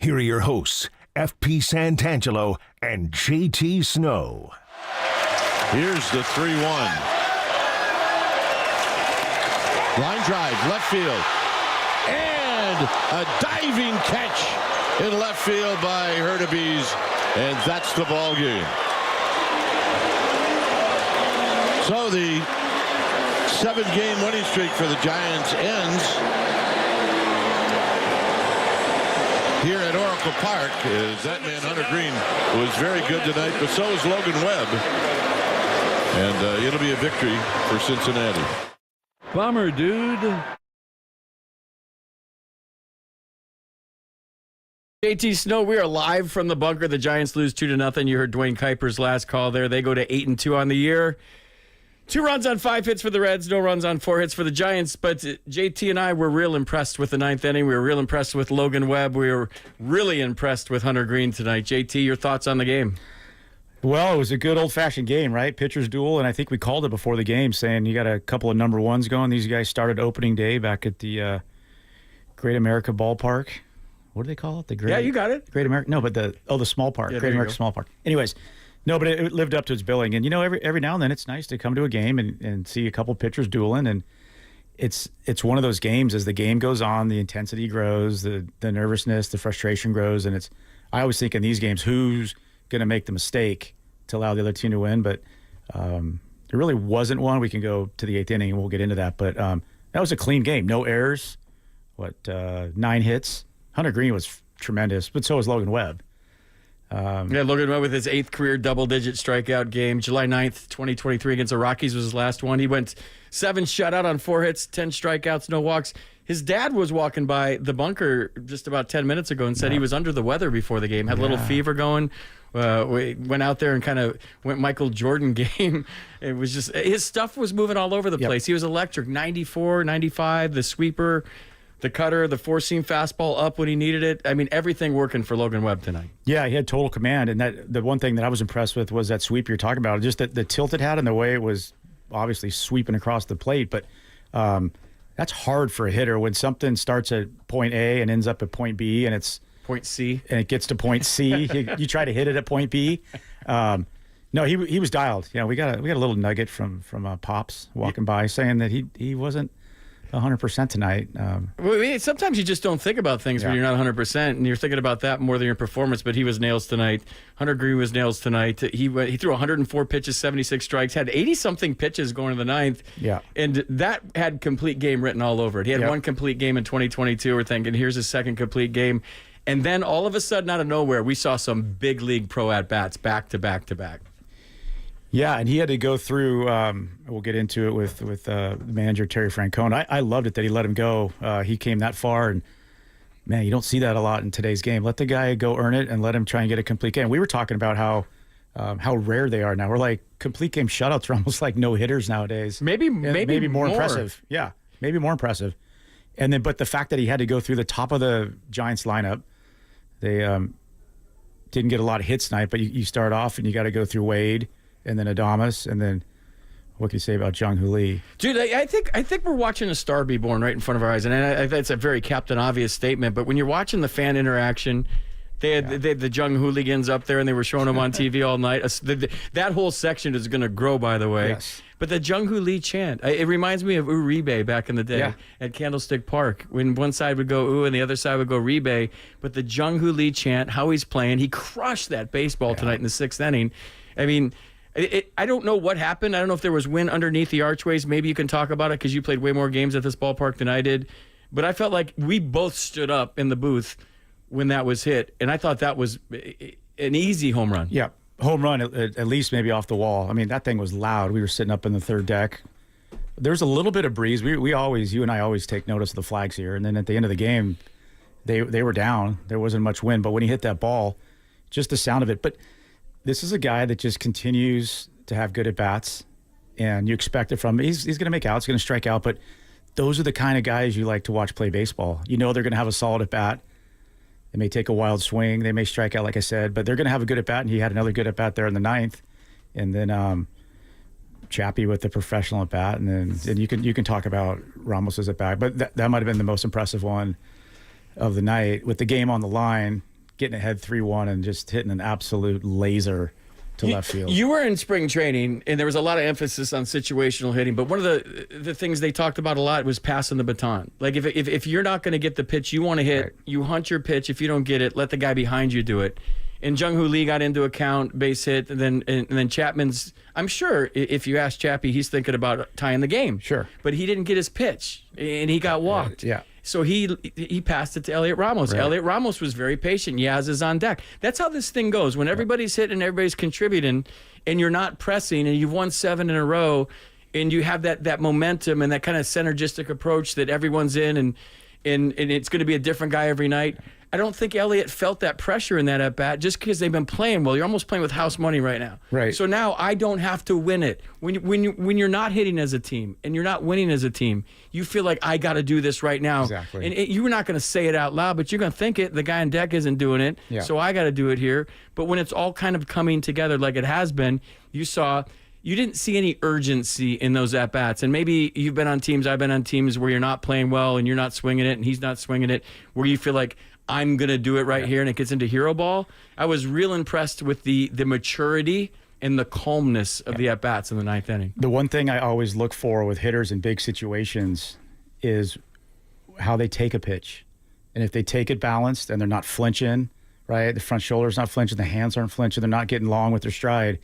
Here are your hosts, F.P. Santangelo and J.T. Snow. Here's the 3-1. Line drive, left field. And a diving catch in left field by Hurtubise. And that's the ball game. So the 7-game winning streak for the Giants ends here at Oracle Park. Is that man Hunter Green was very good tonight, but so is Logan Webb. And it'll be a victory for Cincinnati. Bummer, dude. JT Snow, we are live from the bunker. The Giants lose 2-0. You heard Dwayne Kuiper's last call there. They go to 8-2 on the year. 2 runs on 5 hits for the Reds, no runs on 4 hits for the Giants. But JT and I were real impressed with the 9th inning. We were real impressed with Logan Webb. We were really impressed with Hunter Green tonight. JT, your thoughts on the game? Well, it was a good old-fashioned game, right? Pitcher's duel, and I think we called it before the game, saying you got a couple of number ones going. These guys started opening day back at the Great America Ballpark. What do they call it? The Great, yeah, you got it. Great America. No, but the small park. Yeah, Great America Small Park. Anyways, no, but it lived up to its billing. And you know, every now and then it's nice to come to a game and see a couple pitchers dueling. And it's one of those games. As the game goes on, the intensity grows, the nervousness, the frustration grows, and I always think in these games, who's going to make the mistake to allow the other team to win? But there really wasn't one. We can go to the 8th inning and we'll get into that. But that was a clean game. No errors. 9 hits. Hunter Green was tremendous, but so was Logan Webb. Logan Webb with his 8th career double-digit strikeout game. July 9th, 2023 against the Rockies was his last one. He went 7 shutout on 4 hits, 10 strikeouts, no walks. His dad was walking by the bunker just about 10 minutes ago and said he was under the weather before the game, had a little fever going. We went out there and kind of went Michael Jordan game. It was just, his stuff was moving all over the place. He was electric, 94, 95, the sweeper, the cutter, the 4-seam fastball up when he needed it. I mean, everything working for Logan Webb tonight. Yeah, he had total command. And the one thing that I was impressed with was that sweep you're talking about, just the tilt it had and the way it was obviously sweeping across the plate. But that's hard for a hitter when something starts at point A and ends up at point B and it's point C. And it gets to point C. you try to hit it at point B. No, he was dialed. You know, we got a little nugget from Pops walking by saying that he wasn't 100% tonight. Sometimes you just don't think about things when you're not 100%, and you're thinking about that more than your performance. But he was nails tonight. Hunter Green was nails tonight. He threw 104 pitches, 76 strikes, had 80-something pitches going to the 9th. Yeah, and that had complete game written all over it. He had one complete game in 2022. We're thinking, here's his second complete game. And then all of a sudden, out of nowhere, we saw some big league pro at-bats back to back to back. Yeah, and he had to go through, we'll get into it with the manager, Terry Francona. I loved it that he let him go. He came that far, and, man, you don't see that a lot in today's game. Let the guy go earn it and let him try and get a complete game. We were talking about how rare they are now. We're like, complete game shutouts are almost like no-hitters nowadays. Maybe more impressive. Yeah, maybe more impressive. And then, but the fact that he had to go through the top of the Giants lineup, they didn't get a lot of hits tonight, but you start off and you got to go through Wade and then Adames, and then what can you say about Jung Hoo Lee? Dude, I think we're watching a star be born right in front of our eyes, and that's a very Captain Obvious statement. But when you're watching the fan interaction, they had the Jung Hooligans up there, and they were showing them on TV all night. That whole section is going to grow, by the way. Yes. But the Jung Hoo Lee chant, it reminds me of Uribe back in the day at Candlestick Park, when one side would go ooh and the other side would go Uribe. But the Jung Hoo Lee chant, how he's playing, he crushed that baseball tonight in the 6th inning. I mean, I don't know what happened. I don't know if there was wind underneath the archways. Maybe you can talk about it because you played way more games at this ballpark than I did. But I felt like we both stood up in the booth when that was hit, and I thought that was an easy home run. Yeah, home run, at least maybe off the wall. I mean, that thing was loud. We were sitting up in the 3rd deck. There's a little bit of breeze. You and I always take notice of the flags here. And then at the end of the game, they were down. There wasn't much wind. But when he hit that ball, just the sound of it. But this is a guy that just continues to have good at-bats, and you expect it from him. He's going to make outs, going to strike out, but those are the kind of guys you like to watch play baseball. You know they're going to have a solid at-bat. They may take a wild swing. They may strike out, like I said, but they're going to have a good at-bat, and he had another good at-bat there in the 9th. And then Chappie with the professional at-bat, and then you can talk about Ramos's at-bat, but that might have been the most impressive one of the night with the game on the line. getting ahead 3-1 and just hitting an absolute laser to left field. You were in spring training, and there was a lot of emphasis on situational hitting. But one of the things they talked about a lot was passing the baton. Like if you're not going to get the pitch you want to hit, Right. you hunt your pitch. If you don't get it, let the guy behind you do it. And Jung-Hoo Lee got into a count, base hit, and then Chapman's. I'm sure if you ask Chappie, he's thinking about tying the game. Sure. But he didn't get his pitch, and he got walked. Yeah. So he passed it to Elliot Ramos. Right. Elliot Ramos was very patient. Yaz is on deck. That's how this thing goes. When everybody's hitting and everybody's contributing, and you're not pressing, and you've won 7 in a row, and you have that momentum and that kind of synergistic approach that everyone's in, and it's going to be a different guy every night. I don't think Elliot felt that pressure in that at bat just because they've been playing well. You're almost playing with house money right now. Right. So now I don't have to win it. When you're not hitting as a team and you're not winning as a team, you feel like I got to do this right now. Exactly. And you're not going to say it out loud, but you're going to think it. The guy on deck isn't doing it, Yeah. so I got to do it here. But when it's all kind of coming together like it has been, you didn't see any urgency in those at-bats. And maybe you've been on teams, I've been on teams where you're not playing well and you're not swinging it and he's not swinging it, where you feel like I'm going to do it right here and it gets into hero ball. I was real impressed with the maturity and the calmness of the at-bats in the 9th inning. The one thing I always look for with hitters in big situations is how they take a pitch. And if they take it balanced and they're not flinching, right? The front shoulder's not flinching, the hands aren't flinching, they're not getting long with their stride.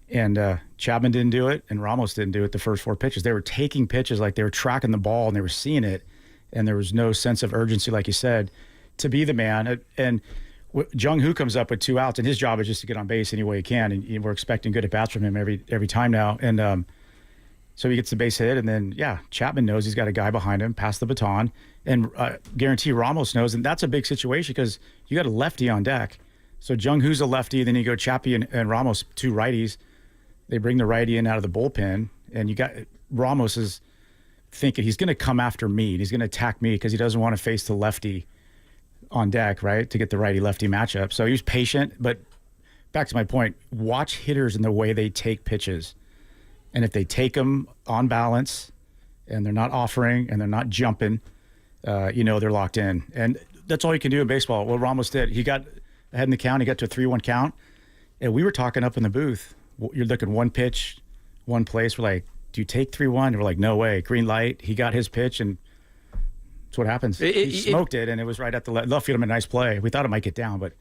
And Chapman didn't do it, and Ramos didn't do it the first 4 pitches. They were taking pitches like they were tracking the ball, and they were seeing it, and there was no sense of urgency, like you said, to be the man. And Jung-Hoo comes up with 2 outs, and his job is just to get on base any way he can, and we're expecting good at-bats from him every time now. And so he gets the base hit, and then, Chapman knows he's got a guy behind him, pass the baton, and guarantee Ramos knows, and that's a big situation because you got a lefty on deck. So Jung-Hoo's a lefty, then you go Chappie and Ramos, 2 righties. They bring the righty in out of the bullpen, and you got Ramos is thinking he's going to come after me. He's going to attack me because he doesn't want to face the lefty on deck, right, to get the righty-lefty matchup. So he was patient, but back to my point, watch hitters in the way they take pitches. And if they take them on balance and they're not offering and they're not jumping, they're locked in. And that's all you can do in baseball. What Ramos did, he got ahead in the count. He got to a 3-1 count. And we were talking up in the booth. You're looking one pitch, one place. We're like, do you take 3-1? And we're like, no way. Green light. He got his pitch, and that's what happens. He smoked it, and it was right at the left field. A nice play. We thought it might get down, but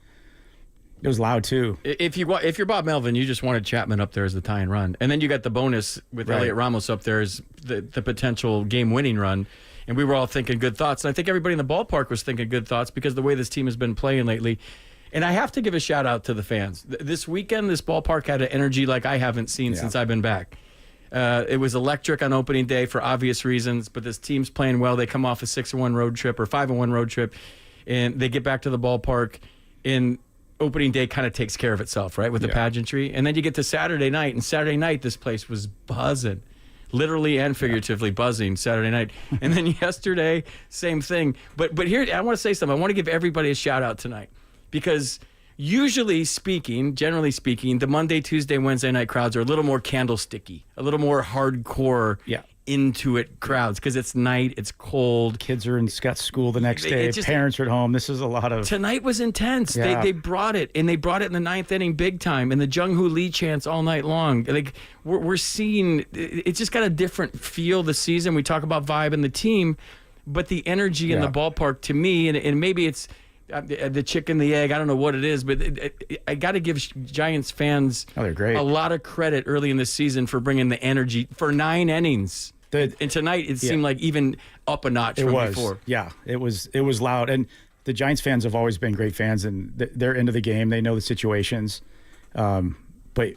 it was loud too. If you're Bob Melvin, you just wanted Chapman up there as the tying run, and then you got the bonus with Right. Elliot Ramos up there as the potential game-winning run. And we were all thinking good thoughts, and I think everybody in the ballpark was thinking good thoughts because of the way this team has been playing lately. And I have to give a shout out to the fans. This weekend, this ballpark had an energy like I haven't seen since I've been back. It was electric on opening day for obvious reasons, but this team's playing well. They come off a 6-1 road trip or 5-1 road trip, and they get back to the ballpark. And opening day kind of takes care of itself, right, with the pageantry. And then you get to Saturday night, and Saturday night this place was buzzing. Literally and figuratively buzzing Saturday night. And then yesterday, same thing. But here, I want to say something. I want to give everybody a shout out tonight. Because generally speaking, the Monday, Tuesday, Wednesday night crowds are a little more candlesticky, a little more hardcore into it crowds because it's night, it's cold. Kids are in school the next day. Parents are at home. This is a lot of... Tonight was intense. Yeah. They brought it, and they brought it in the 9th inning big time, and the Jung-Hoo Lee chants all night long. Like we're seeing, it's just got a different feel this season. We talk about vibe and the team, but the energy in the ballpark to me, and maybe it's the chicken, the egg, I don't know what it is, but I got to give Giants fans they're great. a lot of credit early in the season for bringing the energy for 9 innings. And tonight it seemed like even up a notch from before. Yeah, it was loud. And the Giants fans have always been great fans, and they're into the game. They know the situations. But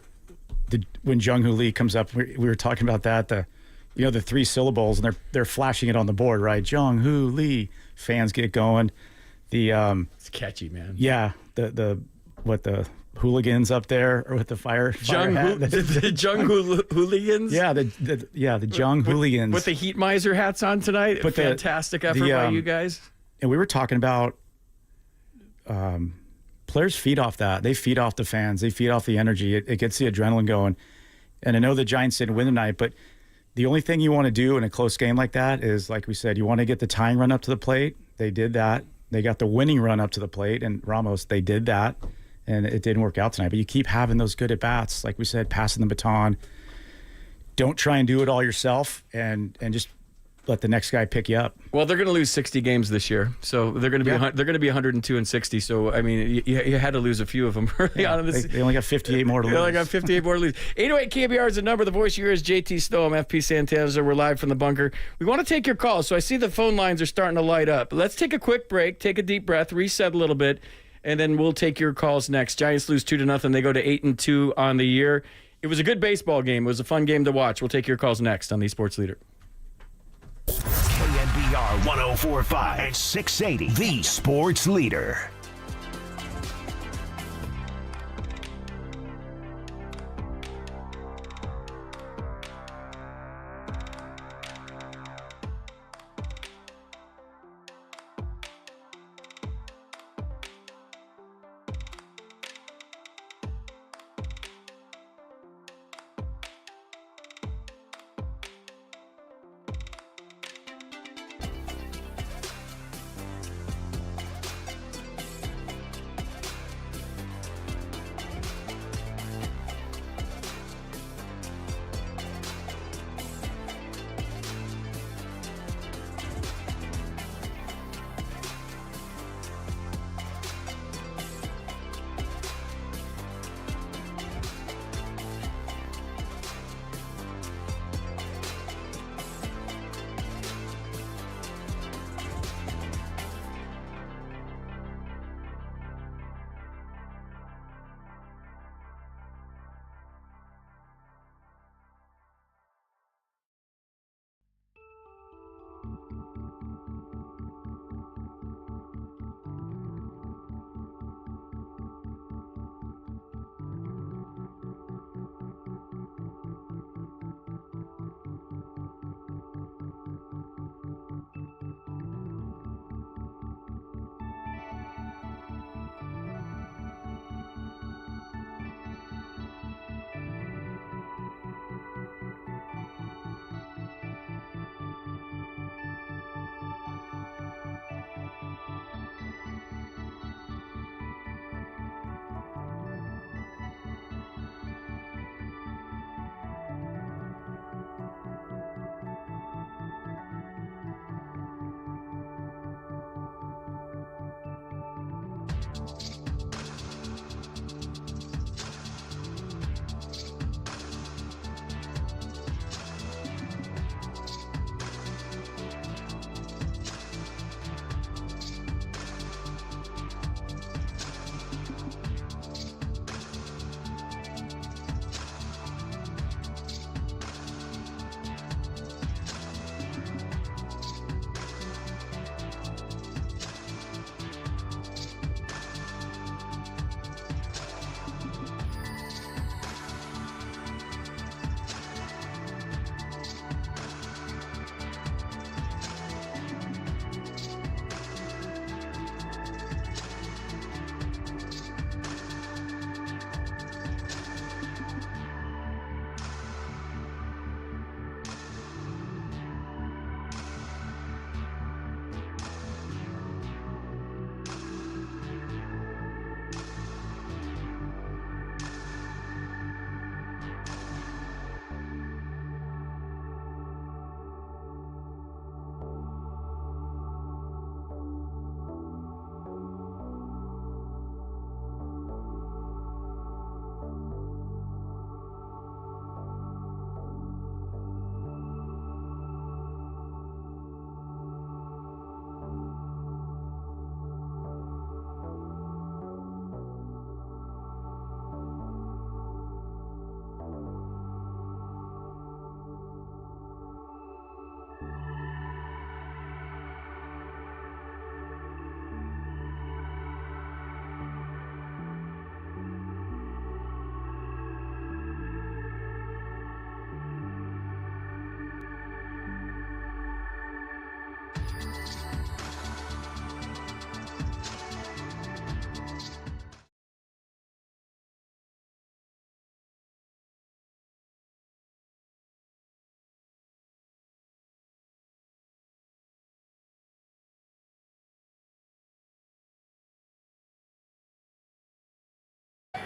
when Jung-Hoo Lee comes up, we were talking about that, the 3 syllables, and they're flashing it on the board, right? Jung-Hoo Lee. Fans get going. It's catchy, man. Yeah, the hooligans up there or with the fire hat. The Jung-Hoo hooligans. Yeah, the Jung hooligans with the heat miser hats on tonight. But fantastic effort by you guys. And we were talking about players feed off that. They feed off the fans. They feed off the energy. It gets the adrenaline going. And I know the Giants didn't win tonight, but the only thing you want to do in a close game like that is, like we said, you want to get the tying run up to the plate. They did that. They got the winning run up to the plate, and Ramos, they did that, and it didn't work out tonight. But you keep having those good at-bats, like we said, passing the baton. Don't try and do it all yourself, and just let the next guy pick you up. Well, they're going to lose 60 games this year, so they're going to be 102 and 60. So I mean, you had to lose a few of them early on in this. They only got 58 more to lose. They only got 58 more to lose. 808 KNBR is the number. The voice here is JT Snow. I'm FP Santana. We're live from the bunker. We want to take your calls, so I see the phone lines are starting to light up. Let's take a quick break, take a deep breath, reset a little bit, and then we'll take your calls next. Giants lose 2-0. They go to 8-2 on the year. It was a good baseball game. It was a fun game to watch. We'll take your calls next on the Sports Leader. KNBR 104.5 and 680, the Sports Leader.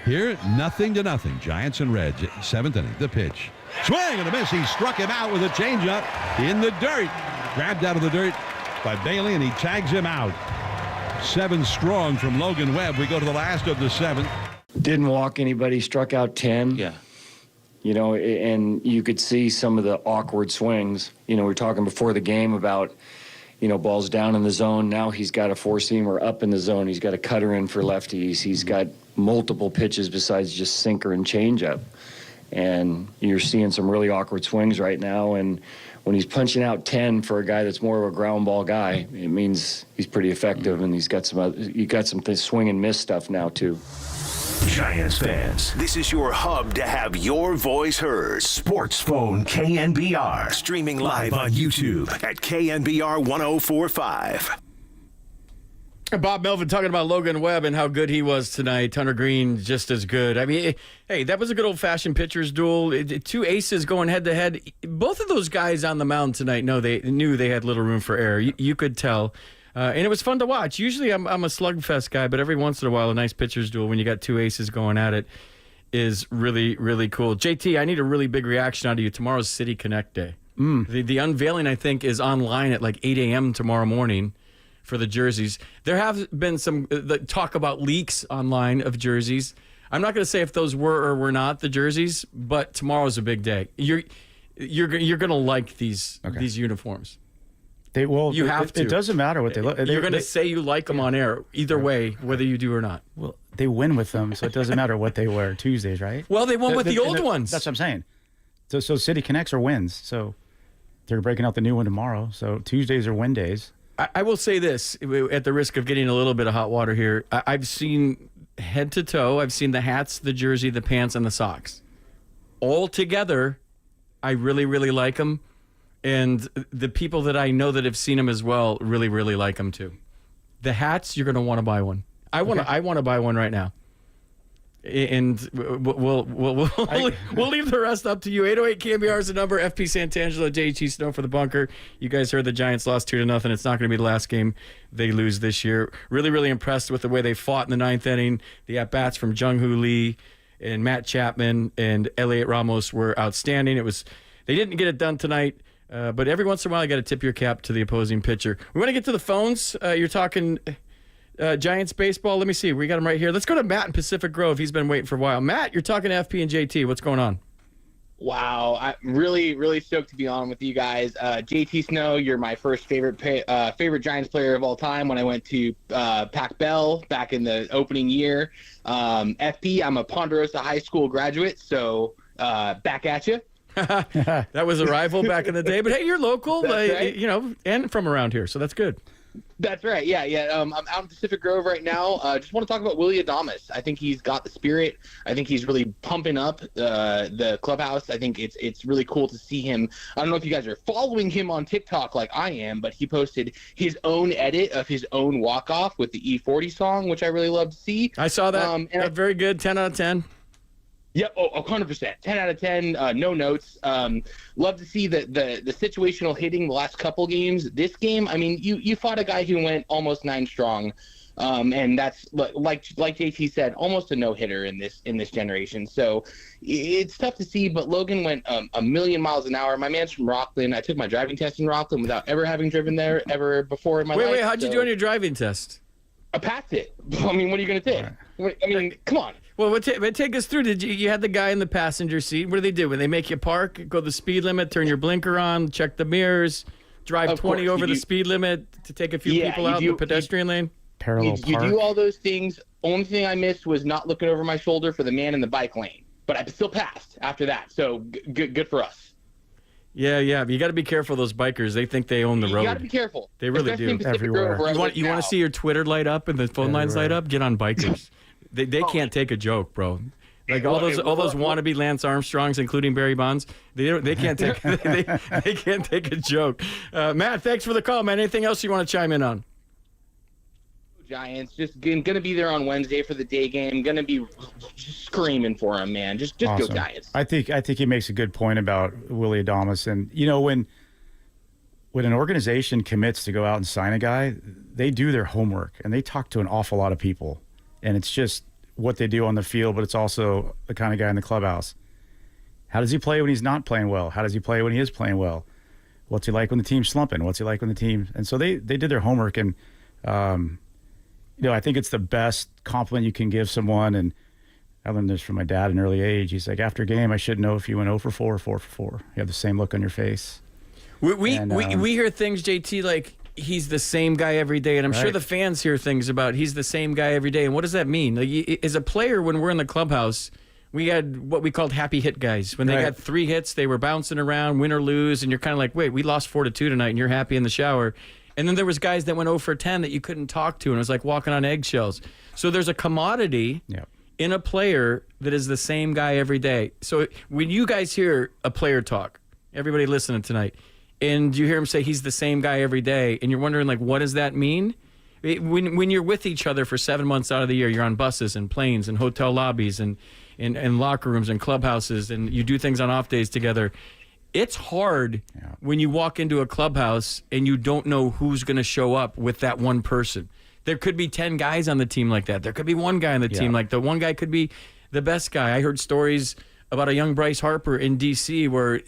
Here, 0-0. Giants and Reds, 7th inning. The pitch. Swing and a miss. He struck him out with a changeup in the dirt. Grabbed out of the dirt by Bailey, and he tags him out. 7 strong from Logan Webb. We go to the last of the 7th. Didn't walk anybody, struck out 10. Yeah. You know, and you could see some of the awkward swings. You know, we were talking before the game about, you know, balls down in the zone. Now he's got a four-seamer up in the zone. He's got a cutter in for lefties. He's got multiple pitches besides just sinker and changeup. And you're seeing some really awkward swings right now. And when he's punching out 10 for a guy that's more of a ground ball guy, it means he's pretty effective. And he's got some swing and miss stuff now too. Giants fans, this is your hub to have your voice heard. Sports Phone KNBR. Streaming live on YouTube at KNBR 1045. Bob Melvin talking about Logan Webb and how good he was tonight. Hunter Green just as good. I mean, hey, that was a good old-fashioned pitcher's duel. 2 aces going head-to-head. Both of those guys on the mound tonight, they knew they had little room for error. You could tell. And it was fun to watch. Usually I'm a slugfest guy, but every once in a while a nice pitcher's duel when you got 2 aces going at it is really, really cool. JT, I need a really big reaction out of you. Tomorrow's City Connect Day. The unveiling, I think, is online at like 8 a.m. tomorrow morning for the jerseys. There have been some talk about leaks online of jerseys. I'm not going to say if those were or were not the jerseys, but tomorrow's a big day. You're going to like these uniforms. You have to. It doesn't matter what they look. You're going to say you like them on air, either way, whether you do or not. Well, they win with them, so it doesn't matter what they wear Tuesdays, right? Well, they won with the old ones. That's what I'm saying. So City Connects are wins. So they're breaking out the new one tomorrow. So Tuesdays are win days. I will say this, at the risk of getting a little bit of hot water here. I've seen head to toe. I've seen the hats, the jersey, the pants, and the socks. All together, I really, really like them. And the people that I know that have seen them as well really, really like them too. The hats, you're going to want to buy one. I want to buy one right now. And we'll leave the rest up to you. 808 KNBR is the number. FP Santangelo, JT Snow for the bunker. You guys heard the Giants lost 2-0. It's not going to be the last game they lose this year. Really, really impressed with the way they fought in the 9th inning. The at-bats from Jung-Hoo Lee and Matt Chapman and Elliot Ramos were outstanding. They didn't get it done tonight. But every once in a while, you got to tip your cap to the opposing pitcher. We want to get to the phones. You're talking Giants baseball. Let me see. We got him right here. Let's go to Matt in Pacific Grove. He's been waiting for a while. Matt, you're talking to FP and JT. What's going on? Wow. I'm really, really stoked to be on with you guys. JT Snow, you're my first favorite Giants player of all time when I went to Pac Bell back in the opening year. FP, I'm a Ponderosa High School graduate, so back at you. That was a rival back in the day, but hey, you're local, right. And from around here, so that's good. That's right. Yeah. I'm out in Pacific Grove right now. Just want to talk about Willy Adames. I think he's got the spirit. I think he's really pumping up the clubhouse. I think it's really cool to see him. I don't know if you guys are following him on TikTok like I am, but he posted his own edit of his own walk-off with the E40 song, which I really love to see. I saw that. Very good. 10 out of 10. Yep, 100%. 10 out of 10, no notes. Love to see the situational hitting the last couple games. This game, I mean, you fought a guy who went almost 9 strong, and that's like JT said, almost a no-hitter in this generation. So it's tough to see, but Logan went a million miles an hour. My man's from Rockland. I took my driving test in Rockland without ever having driven there ever before in my life. Wait, how'd you do on your driving test? I passed it. I mean, what are you going to do? I mean, come on. Well, take us through. Did you had the guy in the passenger seat? What do they do? When they make you park, go the speed limit, turn your blinker on, check the mirrors, drive 20 over the speed limit to take a few people out in the pedestrian lane? Parallel park. You do all those things. Only thing I missed was not looking over my shoulder for the man in the bike lane. But I still passed after that. So good for us. Yeah. You got to be careful. Those bikers, they think they own the road. You got to be careful. They really do. Everywhere. You want to see your Twitter light up and the phone lines light up? Get on bikers. They can't take a joke, bro. Like all those wannabe Lance Armstrongs, including Barry Bonds, they can't take they can't take a joke. Matt, thanks for the call, man. Anything else you want to chime in on? Giants just gonna be there on Wednesday for the day game. Gonna be just screaming for him, man. Just awesome. Go Giants. I think he makes a good point about Willy Adames, and when an organization commits to go out and sign a guy, they do their homework and they talk to an awful lot of people. And it's just what they do on the field, but it's also the kind of guy in the clubhouse. How does he play when he's not playing well? How does he play when he is playing well? What's he like when the team's slumping? What's he like when the team? And so they did their homework, and I think it's the best compliment you can give someone. And I learned this from my dad at an early age. He's like, after a game, I should know if you went 0 for 4 or 4 for 4. You have the same look on your face. We hear things, JT, like he's the same guy every day, and I'm sure the fans hear things about he's the same guy every day. And what does that mean? Like, as a player, when we're in the clubhouse, we had what we called happy hit guys. When they got 3 hits, they were bouncing around, win or lose, and you're kind of like, wait, we lost 4-2 tonight, and you're happy in the shower. And then there was guys that went 0 for 10 that you couldn't talk to, and it was like walking on eggshells. So there's a commodity in a player that is the same guy every day. So when you guys hear a player talk, everybody listening tonight, and you hear him say he's the same guy every day, and you're wondering, like, what does that mean? When you're with each other for 7 months out of the year, you're on buses and planes and hotel lobbies and locker rooms and clubhouses, and you do things on off days together. It's hard when you walk into a clubhouse and you don't know who's going to show up with that one person. There could be 10 guys on the team like that. There could be one guy on the team like the one guy could be the best guy. I heard stories about a young Bryce Harper in D.C. where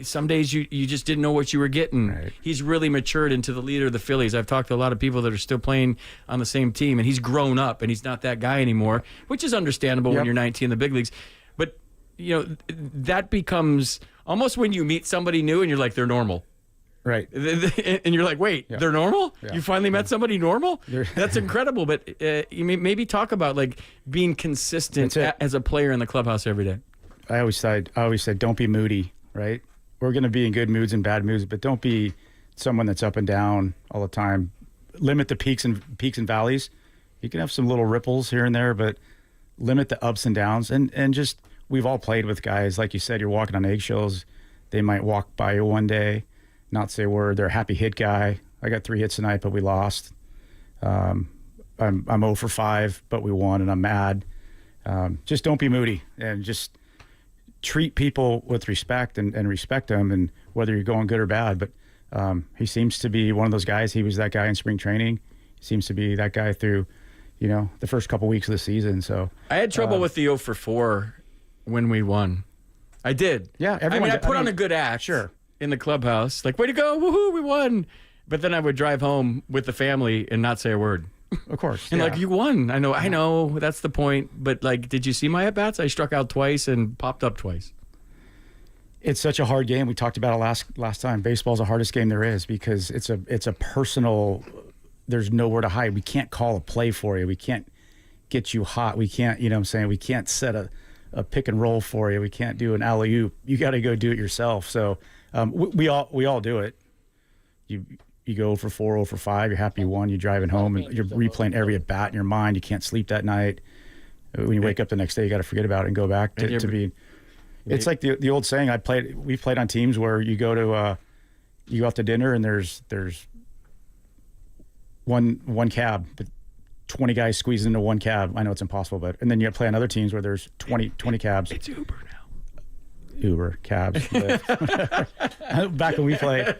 some days you just didn't know what you were getting. Right. He's really matured into the leader of the Phillies. I've talked to a lot of people that are still playing on the same team, and he's grown up, and he's not that guy anymore, which is understandable when you're 19 in the big leagues. But, that becomes almost when you meet somebody new and you're like, they're normal. Right. And you're like, wait, they're normal? Yeah. You finally met somebody normal? That's incredible. But you maybe talk about, like, being consistent as a player in the clubhouse every day. I always said, don't be moody, right? We're going to be in good moods and bad moods, but don't be someone that's up and down all the time. Limit the peaks and valleys. You can have some little ripples here and there, but limit the ups and downs. And just, we've all played with guys, like you said, you're walking on eggshells. They might walk by you one day, not say a word. They're a happy hit guy. I got 3 hits tonight, but we lost. I'm 0 for 5, but we won, and I'm mad. Just don't be moody, and just treat people with respect and respect them, and whether you're going good or bad. But he seems to be one of those guys. He was that guy in spring training. He seems to be that guy through, the first couple weeks of the season. So I had trouble with the 0 for 4 when we won. I did. Yeah, I put on a good act in the clubhouse. Like, way to go, woohoo, we won. But then I would drive home with the family and not say a word. Of course. And like, you won. I know, that's the point. But, like, did you see my at-bats? I struck out twice and popped up twice. It's such a hard game. We talked about it last time. Baseball's the hardest game there is because it's a personal, there's nowhere to hide. We can't call a play for you. We can't get you hot. We can't, we can't set a pick and roll for you. We can't do an alley-oop. You got to go do it yourself. So we all do it. You go for 4, 0 for 5. You're happy you won. You're driving home, and you're replaying every at bat in your mind. You can't sleep that night. When you wake up the next day, you got to forget about it and go back to be. It's like the old saying. We played on teams where you go out to dinner and there's one cab, but 20 guys squeezed into one cab. I know it's impossible, and then you play on other teams where there's 20 cabs. It's Uber now. Uber, cabs. Back when we played.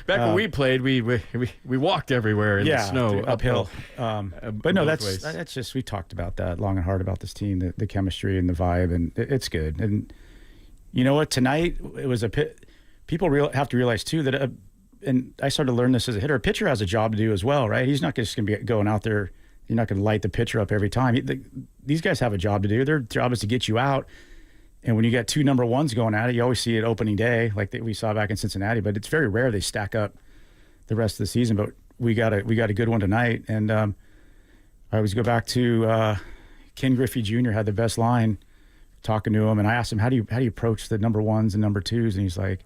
When we played, we walked everywhere in the snow, uphill. But no, that's just, we talked about that long and hard about this team, the chemistry and the vibe, and it's good. And you know what? Tonight it was people have to realize too that, and I started to learn this as a hitter. A pitcher has a job to do as well, right? He's not just going to be going out there. You're not going to light the pitcher up every time. These guys have a job to do. Their job is to get you out. And when you got 2 number ones going at it, you always see it opening day, like we saw back in Cincinnati. But it's very rare they stack up the rest of the season. But we got a good one tonight. And I always go back to Ken Griffey Jr. had the best line, talking to him, and I asked him, how do you approach the number 1s and number 2s? And he's like,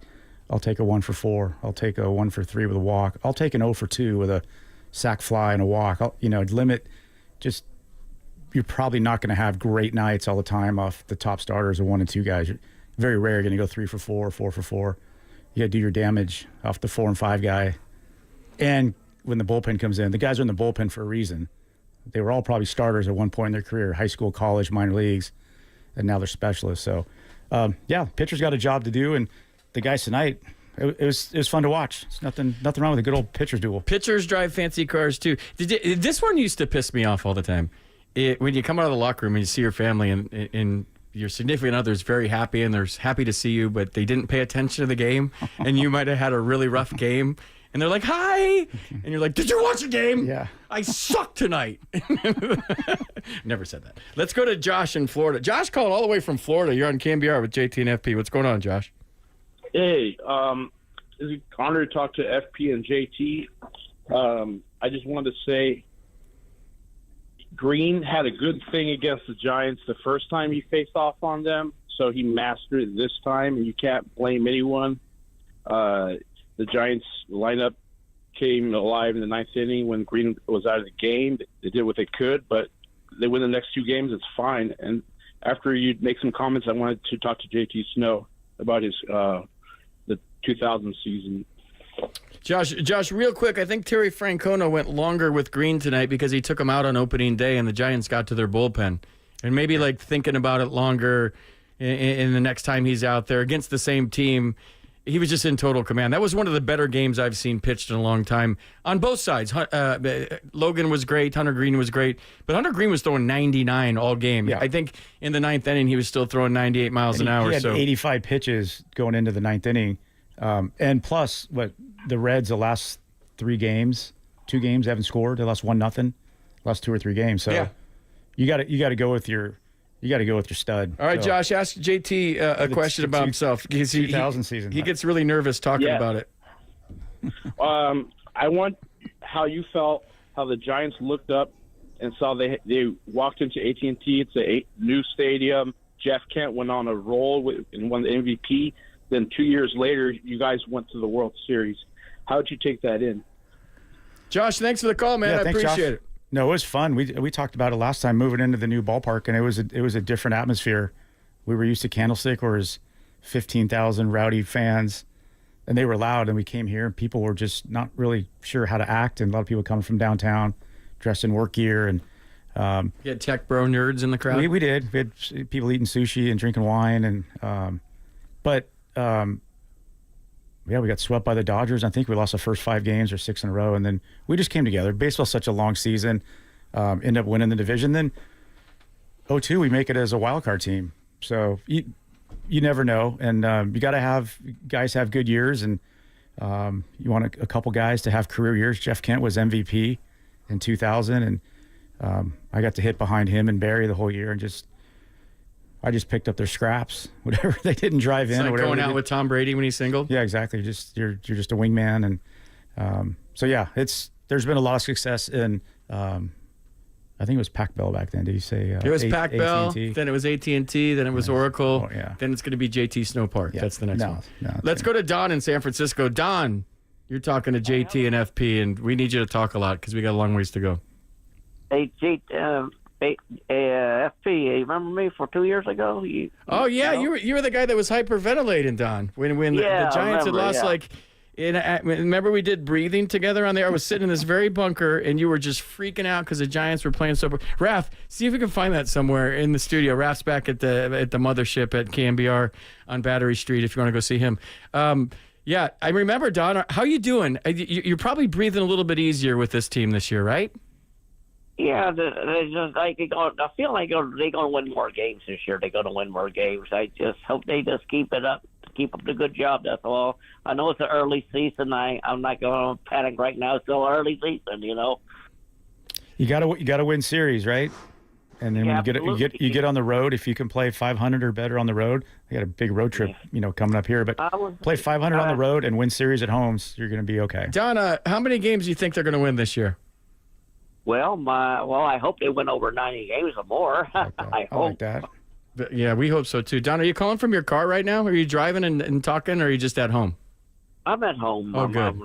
I'll take a 1 for 4. I'll take a 1 for 3 with a walk. I'll take an 0 for 2 with a sac fly and a walk. Limit. Just, you're probably not going to have great nights all the time off the top starters or 1 and 2 guys. You're very rare going to go 3 for 4, 4 for 4. You got to do your damage off the 4 and 5 guy. And when the bullpen comes in, the guys are in the bullpen for a reason. They were all probably starters at one point in their career, high school, college, minor leagues, and now they're specialists. So, pitcher's got a job to do, and the guys tonight, it was fun to watch. It's nothing wrong with a good old pitcher's duel. Pitchers drive fancy cars too. This one used to piss me off all the time. when you come out of the locker room and you see your family and your significant other is very happy and they're happy to see you, but they didn't pay attention to the game, and you might have had a really rough game, and they're like, "Hi," and you're like, "Did you watch the game? Yeah. I suck tonight." Never said that. Let's go to Josh in Florida. Josh calling all the way from Florida. You're on KNBR with JT and FP. What's going on, Josh? Hey, it's an honor to talk to FP and JT. I just wanted to say Green had a good thing against the Giants the first time he faced off on them, so he mastered it this time, and you can't blame anyone. The Giants lineup came alive in the ninth inning when Green was out of the game. They did what they could, but they win the next two games, it's fine. And after you make some comments, I wanted to talk to JT Snow about his the 2000 season. Josh, real quick, I think Terry Francona went longer with Green tonight because he took him out on opening day and the Giants got to their bullpen. And maybe like thinking about it longer in the next time he's out there against the same team. He was just in total command. That was one of the better games I've seen pitched in a long time on both sides. Logan was great. Hunter Green was great. But Hunter Green was throwing 99 all game. Yeah. I think in the ninth inning, he was still throwing 98 miles an hour. He had 85 pitches going into the ninth inning. And plus, the Reds, the last 2 games, haven't scored. They lost 1-0. Last 2 or 3 games. So you got to go with your stud. All right, so, Josh, ask JT a question about himself. 2000 season. He gets really nervous talking about it. I want how you felt, how the Giants looked up and saw they walked into AT&T. It's a new stadium. Jeff Kent went on a roll and won the MVP. Then 2 years later, you guys went to the World Series. How did you take that in? Josh, thanks for the call, man. I appreciate it. No, it was fun. We talked about it last time, moving into the new ballpark, and it was a different atmosphere. We were used to Candlestick, where there's 15,000 rowdy fans, and they were loud. And we came here, and people were just not really sure how to act. And a lot of people coming from downtown, dressed in work gear, and you had tech bro nerds in the crowd. We did. We had people eating sushi and drinking wine, and we got swept by the Dodgers. I think we lost the first 5 games or 6 in a row, and then we just came together. Baseball's such a long season. End up winning the division. Then 2002, we make it as a wild card team. So you never know, and you got to have guys have good years, and you want a couple guys to have career years. Jeff Kent was MVP in 2000, and I got to hit behind him and Barry the whole year, and I just picked up their scraps, whatever they didn't drive in. It's like or whatever going out with Tom Brady when he singled. Yeah, exactly. You're just a wingman, and so yeah, there's been a lot of success in. I think it was Pac Bell back then. Did you say it was Pac Bell? Then it was AT&T. Then it was Oracle. Oh, yeah. Then it's going to be JT Snow Park. Yeah. That's the next one. No, Let's go to Don in San Francisco. Don, you're talking to JT and FP, and we need you to talk a lot because we got a long ways to go. Hey, FP, you remember me for 2 years ago? You were the guy that was hyperventilating, Don, when the Giants had lost remember we did breathing together on there? I was sitting in this very bunker, and you were just freaking out because the Giants were playing so. Raph, see if we can find that somewhere in the studio. Raph's back at the mothership at KNBR on Battery Street if you want to go see him. Yeah, I remember, Don. How you doing? You're probably breathing a little bit easier with this team this year, right? Yeah, they just I feel like they're going to win more games this year. They're going to win more games. I just hope they just keep it up. Keep up the good job. That's all. I know it's an early season. I'm not going to panic right now. It's still early season, you know. You gotta win series, right? And then when you get on the road, if you can play 500 or better on the road, they got a big road trip, coming up here. But play 500 on the road and win series at home, so you're going to be okay. Donna, how many games do you think they're going to win this year? Well, I hope they win over 90 games or more. I hope. Like that. Yeah, we hope so too. Don, are you calling from your car right now? Are you driving and talking, or are you just at home? I'm at home. Oh, good.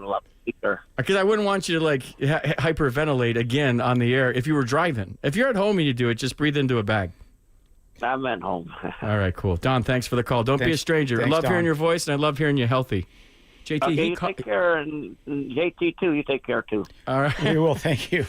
Because I wouldn't want you to hyperventilate again on the air if you were driving. If you're at home and you do it, just breathe into a bag. I'm at home. All right, cool. Don, thanks for the call. Don't be a stranger. I love hearing your voice, and I love hearing you healthy. JT, okay, you take care, and JT too. You take care too. All right. We will. Thank you.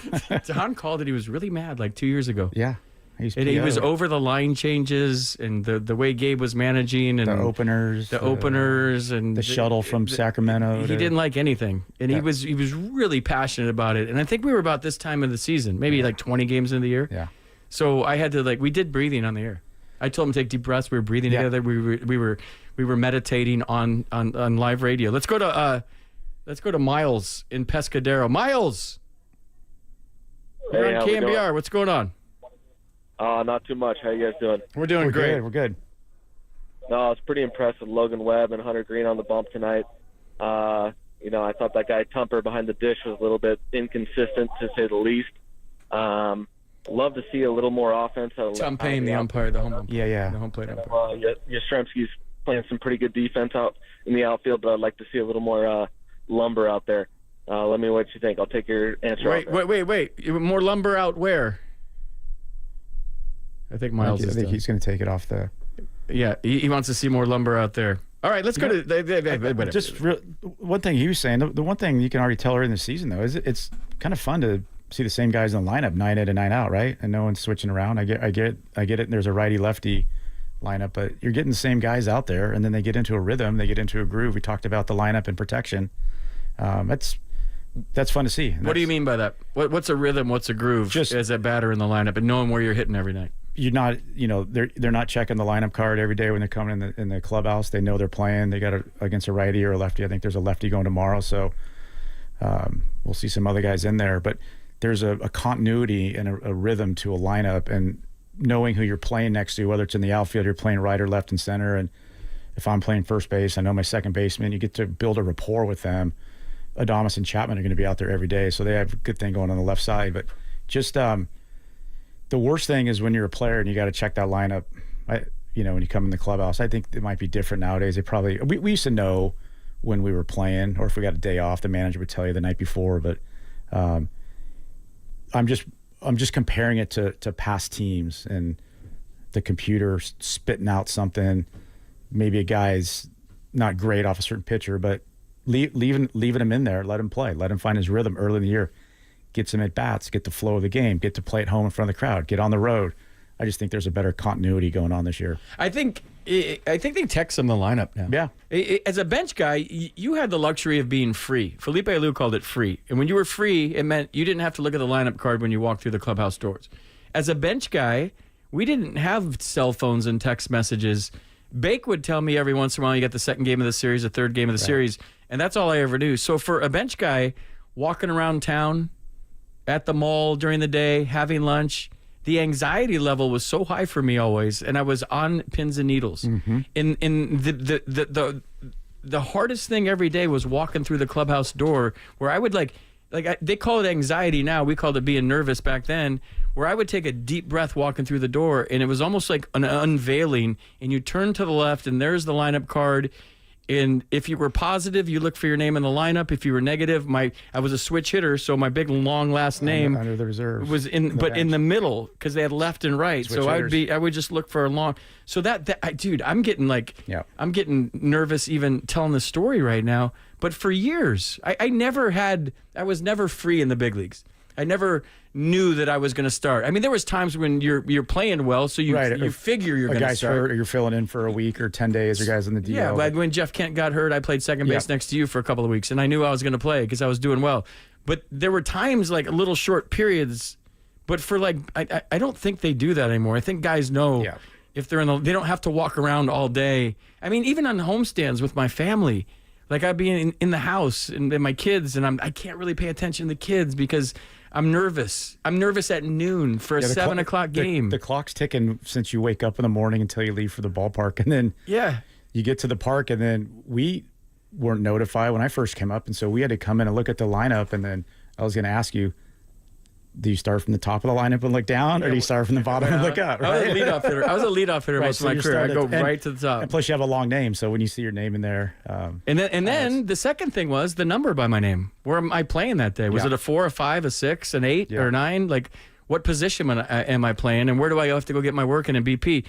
Don called it. He was really mad 2 years ago. Yeah. He was over the line changes and the way Gabe was managing and the openers and the shuttle from Sacramento. He didn't like anything, and he was really passionate about it. And I think we were about this time of the season, maybe 20 games in the year. Yeah. So I had to we did breathing on the air. I told him to take deep breaths. We were breathing together. We were meditating on live radio. Let's go to Miles in Pescadero. Miles, you're on KNBR. What's going on? Not too much. How you guys doing? We're doing great. We're good. No, I was pretty impressed with Logan Webb and Hunter Green on the bump tonight. I thought that guy Tumper behind the dish was a little bit inconsistent, to say the least. Love to see a little more offense. Tom Payne, the umpire, the home umpire. Yeah. The home plate umpire. Yastrzemski's playing some pretty good defense out in the outfield, but I'd like to see a little more lumber out there. Let me know what you think. I'll take your answer. Wait. More lumber out where? I think Miles I think he's going to take it off the... Yeah, he wants to see more lumber out there. All right, let's go to... Just one thing he was saying, the one thing you can already tell early in the season, though, is it's kind of fun to see the same guys in the lineup 9 in and 9 out, right? And no one's switching around. I get it. And there's a righty-lefty lineup, but you're getting the same guys out there, and then they get into a rhythm, they get into a groove. We talked about the lineup and protection. That's fun to see. What do you mean by that? What's a rhythm? What's a groove? Just as a batter in the lineup and knowing where you're hitting every night. You're not, they're not checking the lineup card every day when they're coming in the clubhouse. They know they're playing. They got against a righty or a lefty. I think there's a lefty going tomorrow, so we'll see some other guys in there. But there's a continuity and a rhythm to a lineup, and knowing who you're playing next to, whether it's in the outfield, you're playing right or left and center. And if I'm playing first base, I know my second baseman. You get to build a rapport with them. Adames and Chapman are going to be out there every day, so they have a good thing going on the left side. But just the worst thing is when you're a player and you got to check that lineup. When you come in the clubhouse, I think it might be different nowadays. We used to know when we were playing, or if we got a day off, the manager would tell you the night before. But I'm just comparing it to past teams and the computer spitting out something. Maybe a guy's not great off a certain pitcher, but leaving him in there, let him play, let him find his rhythm early in the year. Get some at-bats, get the flow of the game, get to play at home in front of the crowd, get on the road. I just think there's a better continuity going on this year. I think they text him the lineup now. Yeah. As a bench guy, you had the luxury of being free. Felipe Alou called it free. And when you were free, it meant you didn't have to look at the lineup card when you walked through the clubhouse doors. As a bench guy, we didn't have cell phones and text messages. Bake would tell me every once in a while, you got the second game of the series, the third game of the series, and that's all I ever knew. So for a bench guy, walking around town, at the mall during the day, having lunch, the anxiety level was so high for me always, and I was on pins and needles. Mm-hmm. In the hardest thing every day was walking through the clubhouse door, where I would they call it anxiety now, we called it being nervous back then, where I would take a deep breath walking through the door, and it was almost like an unveiling, and you turn to the left, and there's the lineup card. And if you were positive, you look for your name in the lineup. If you were negative, I was a switch hitter, so my big long last name under the reserve was in the middle, because they had left and right. Switch so hitters. I would just look for a long. So I'm getting nervous even telling the story right now. But for years, I was never free in the big leagues. I never knew that I was going to start. I mean, there was times when you're playing well, so you figure you're going to start. Hurt, or you're filling in for a week or 10 days, or guys in the DL. Yeah, but when Jeff Kent got hurt, I played second base next to you for a couple of weeks, and I knew I was going to play because I was doing well. But there were times, like little short periods. But for I don't think they do that anymore. I think guys know if they're they don't have to walk around all day. I mean, even on homestands with my family. Like I'd be in the house and my kids, and I can't really pay attention to the kids because I'm nervous. I'm nervous at noon for a 7 o'clock game. The clock's ticking since you wake up in the morning until you leave for the ballpark, and then you get to the park, and then we weren't notified when I first came up, and so we had to come in and look at the lineup, and then I was going to ask you, do you start from the top of the lineup and look down, or do you start from the bottom and look up? Right? I was a leadoff hitter most of my career. I go right to the top. And plus, you have a long name, so when you see your name in there. And then the second thing was the number by my name. Where am I playing that day? Was it a 4, a 5, a 6, an 8, or 9? Like, what position am I playing, and where do I have to go get my work in BP?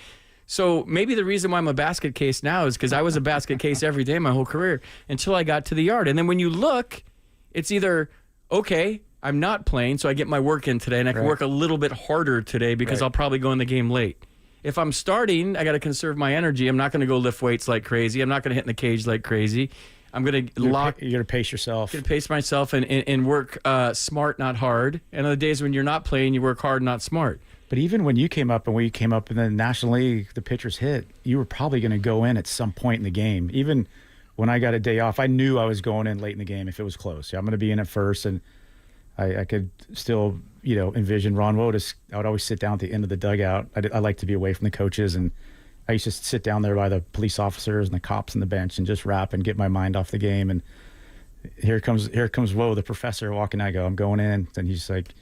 So maybe the reason why I'm a basket case now is because I was a basket case every day my whole career until I got to the yard. And then when you look, it's either, okay, I'm not playing, so I get my work in today, and I can work a little bit harder today because I'll probably go in the game late. If I'm starting, I got to conserve my energy. I'm not going to go lift weights like crazy. I'm not going to hit in the cage like crazy. I'm going to lock. You're going to pace yourself. Going to pace myself and work smart, not hard. And on the days when you're not playing, you work hard, not smart. But even when you came up and we came up in the National League, the pitchers hit, you were probably going to go in at some point in the game. Even when I got a day off, I knew I was going in late in the game if it was close. I'm going to be in at first, and I could still, envision Ron Wotus. I would always sit down at the end of the dugout. I like to be away from the coaches, and I used to sit down there by the police officers and the cops on the bench and just rap and get my mind off the game. And here comes Woe, the professor, walking. I go, I'm going in. And he's like,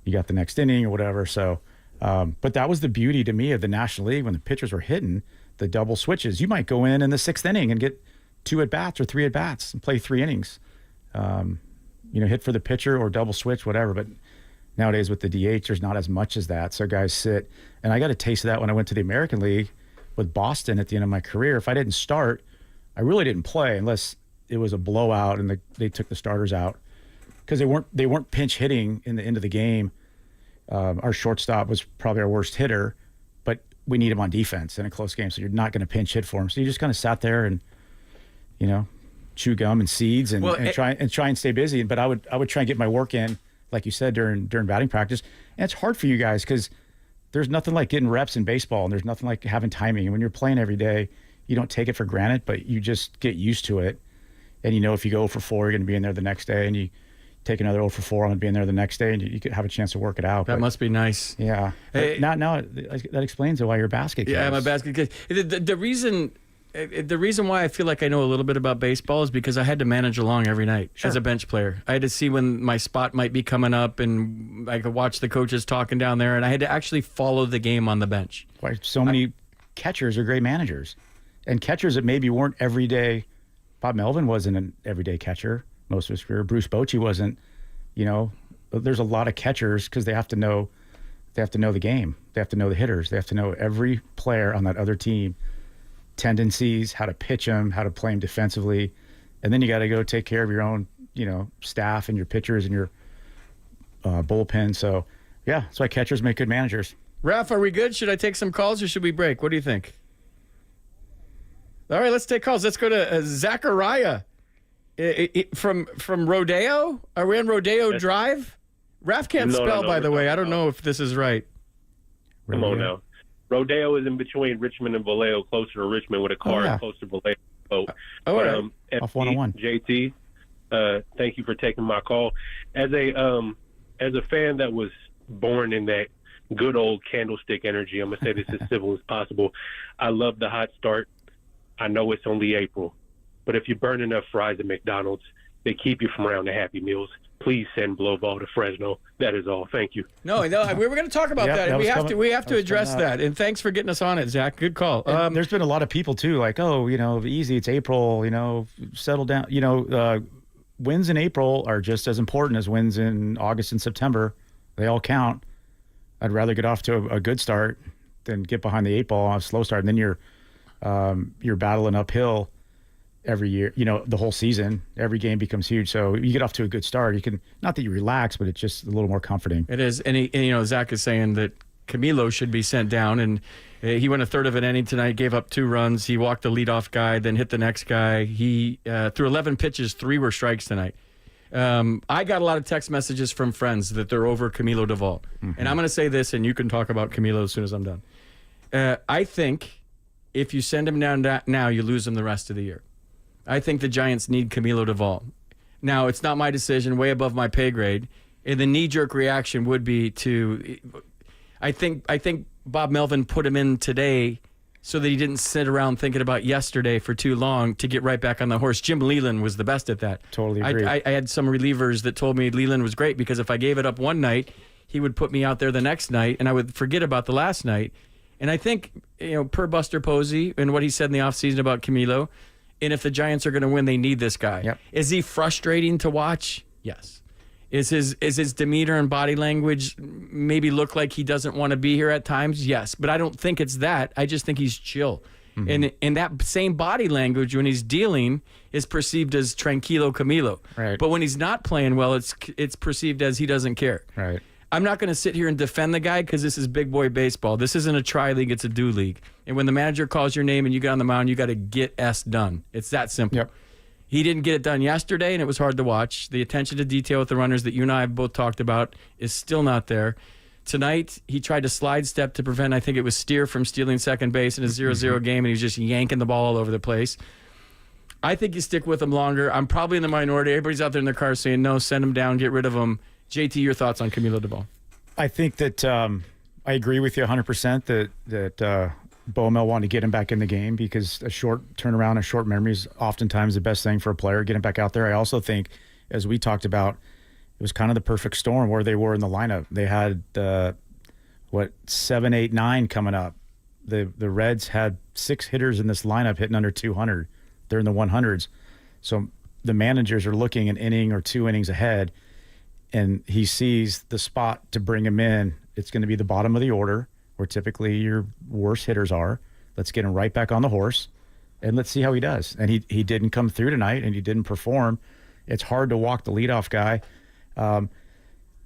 you got the next inning or whatever. So, but that was the beauty to me of the National League when the pitchers were hitting the double switches. You might go in the 6th inning and get 2 at-bats or 3 at-bats and play 3 innings. Hit for the pitcher or double switch, whatever. But nowadays with the DH, there's not as much as that. So guys sit. And I got a taste of that when I went to the American League with Boston at the end of my career. If I didn't start, I really didn't play unless it was a blowout and they took the starters out because they weren't pinch hitting in the end of the game. Our shortstop was probably our worst hitter, but we need him on defense in a close game, so you're not going to pinch hit for him. So you just kind of sat there and chew gum and seeds and try and stay busy. But I would try and get my work in, like you said, during batting practice. And it's hard for you guys because there's nothing like getting reps in baseball, and there's nothing like having timing. And when you're playing every day, you don't take it for granted, but you just get used to it. And if you go 0 for 4, you're going to be in there the next day, and you take another 0 for 4, I'm going to be in there the next day, and you could have a chance to work it out. That must be nice. Yeah. Hey, now that explains why you're a basket kid. Yeah, I'm a basket kid. The reason why I feel like I know a little bit about baseball is because I had to manage along every night as a bench player. I had to see when my spot might be coming up, and I could watch the coaches talking down there, and I had to actually follow the game on the bench. Why so many catchers are great managers, and catchers that maybe weren't everyday. Bob Melvin wasn't an everyday catcher most of his career. Bruce Bochy wasn't. There's a lot of catchers because they have to know the game. They have to know the hitters. They have to know every player on that other team. Tendencies, how to pitch them, how to play them defensively, and then you got to go take care of your own, staff and your pitchers and your bullpen. So, yeah, that's why catchers make good managers. Ralph, are we good? Should I take some calls or should we break? What do you think? All right, let's take calls. Let's go to Zachariah from Rodeo. Are we on Rodeo Drive? Ralph can't spell, by the way. I don't know if this is right. Come on now. Rodeo is in between Richmond and Vallejo, closer to Richmond with a car closer to Vallejo. So, off 101. JT, thank you for taking my call. As a fan that was born in that good old Candlestick energy, I'm gonna say this as civil as possible. I love the hot start. I know it's only April, but if you burn enough fries at McDonald's, they keep you from around the Happy Meals. Please send Blowball to Fresno. That is all. Thank you. No, we were going to talk about that. And we have to address that. And thanks for getting us on it, Zach. Good call. There's been a lot of people too, like, easy. It's April. Settle down. Wins in April are just as important as wins in August and September. They all count. I'd rather get off to a good start than get behind the 8 ball on a slow start, and then you're battling uphill every year, the whole season. Every game becomes huge. So you get off to a good start. You can, not that you relax, but it's just a little more comforting. It is. And Zach is saying that Camilo should be sent down, and he went a third of an inning tonight, gave up 2 runs. He walked the leadoff guy, then hit the next guy. He threw 11 pitches, 3 were strikes tonight. I got a lot of text messages from friends that they're over Camilo Doval. Mm-hmm. And I'm going to say this, and you can talk about Camilo as soon as I'm done. I think if you send him down now, you lose him the rest of the year. I think the Giants need Camilo Doval. Now, it's not my decision, way above my pay grade. And the knee-jerk reaction would be to, I think Bob Melvin put him in today so that he didn't sit around thinking about yesterday for too long to get right back on the horse. Jim Leland was the best at that. Totally agree. I had some relievers that told me Leland was great because if I gave it up one night, he would put me out there the next night, and I would forget about the last night. And I think, per Buster Posey and what he said in the offseason about Camilo, and if the Giants are going to win, they need this guy. Yep. Is he frustrating to watch? Yes. Is his demeanor and body language maybe look like he doesn't want to be here at times? Yes. But I don't think it's that. I just think he's chill. Mm-hmm. And that same body language when he's dealing is perceived as tranquilo Camilo. Right. But when he's not playing well, it's perceived as he doesn't care. Right. I'm not going to sit here and defend the guy because this is big boy baseball. This isn't a tri-league, it's a do league. And when the manager calls your name and you get on the mound, you got to get S done. It's that simple. Yep. He didn't get it done yesterday, and it was hard to watch. The attention to detail with the runners that you and I have both talked about is still not there. Tonight, he tried to slide step to prevent, I think it was Steer from stealing second base in a 0-0 game, and he was just yanking the ball all over the place. I think you stick with him longer. I'm probably in the minority. Everybody's out there in their car saying, no, send him down, get rid of him. JT, your thoughts on Camilo Doval? I think that I agree with you 100% that Bomel wanted to get him back in the game because a short turnaround, a short memory is oftentimes the best thing for a player, get him back out there. I also think, as we talked about, it was kind of the perfect storm where they were in the lineup. They had, 7, 8, 9 coming up. The Reds had 6 hitters in this lineup hitting under 200. They're in the 100s. So the managers are looking an inning or 2 innings ahead, and he sees the spot to bring him in. It's going to be the bottom of the order where typically your worst hitters are. Let's get him right back on the horse, and let's see how he does. And he didn't come through tonight, and he didn't perform. It's hard to walk the leadoff guy.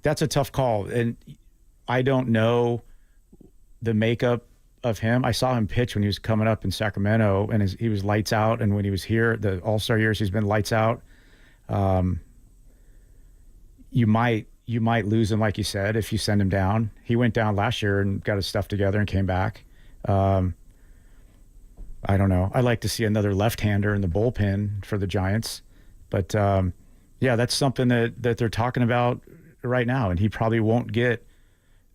That's a tough call, and I don't know the makeup of him. I saw him pitch when he was coming up in Sacramento, and he was lights out. And when he was here, the All-Star years, he's been lights out. You might lose him, like you said, if you send him down. He went down last year and got his stuff together and came back. I don't know. I'd like to see another left-hander in the bullpen for the Giants, but yeah, that's something that they're talking about right now, and he probably won't get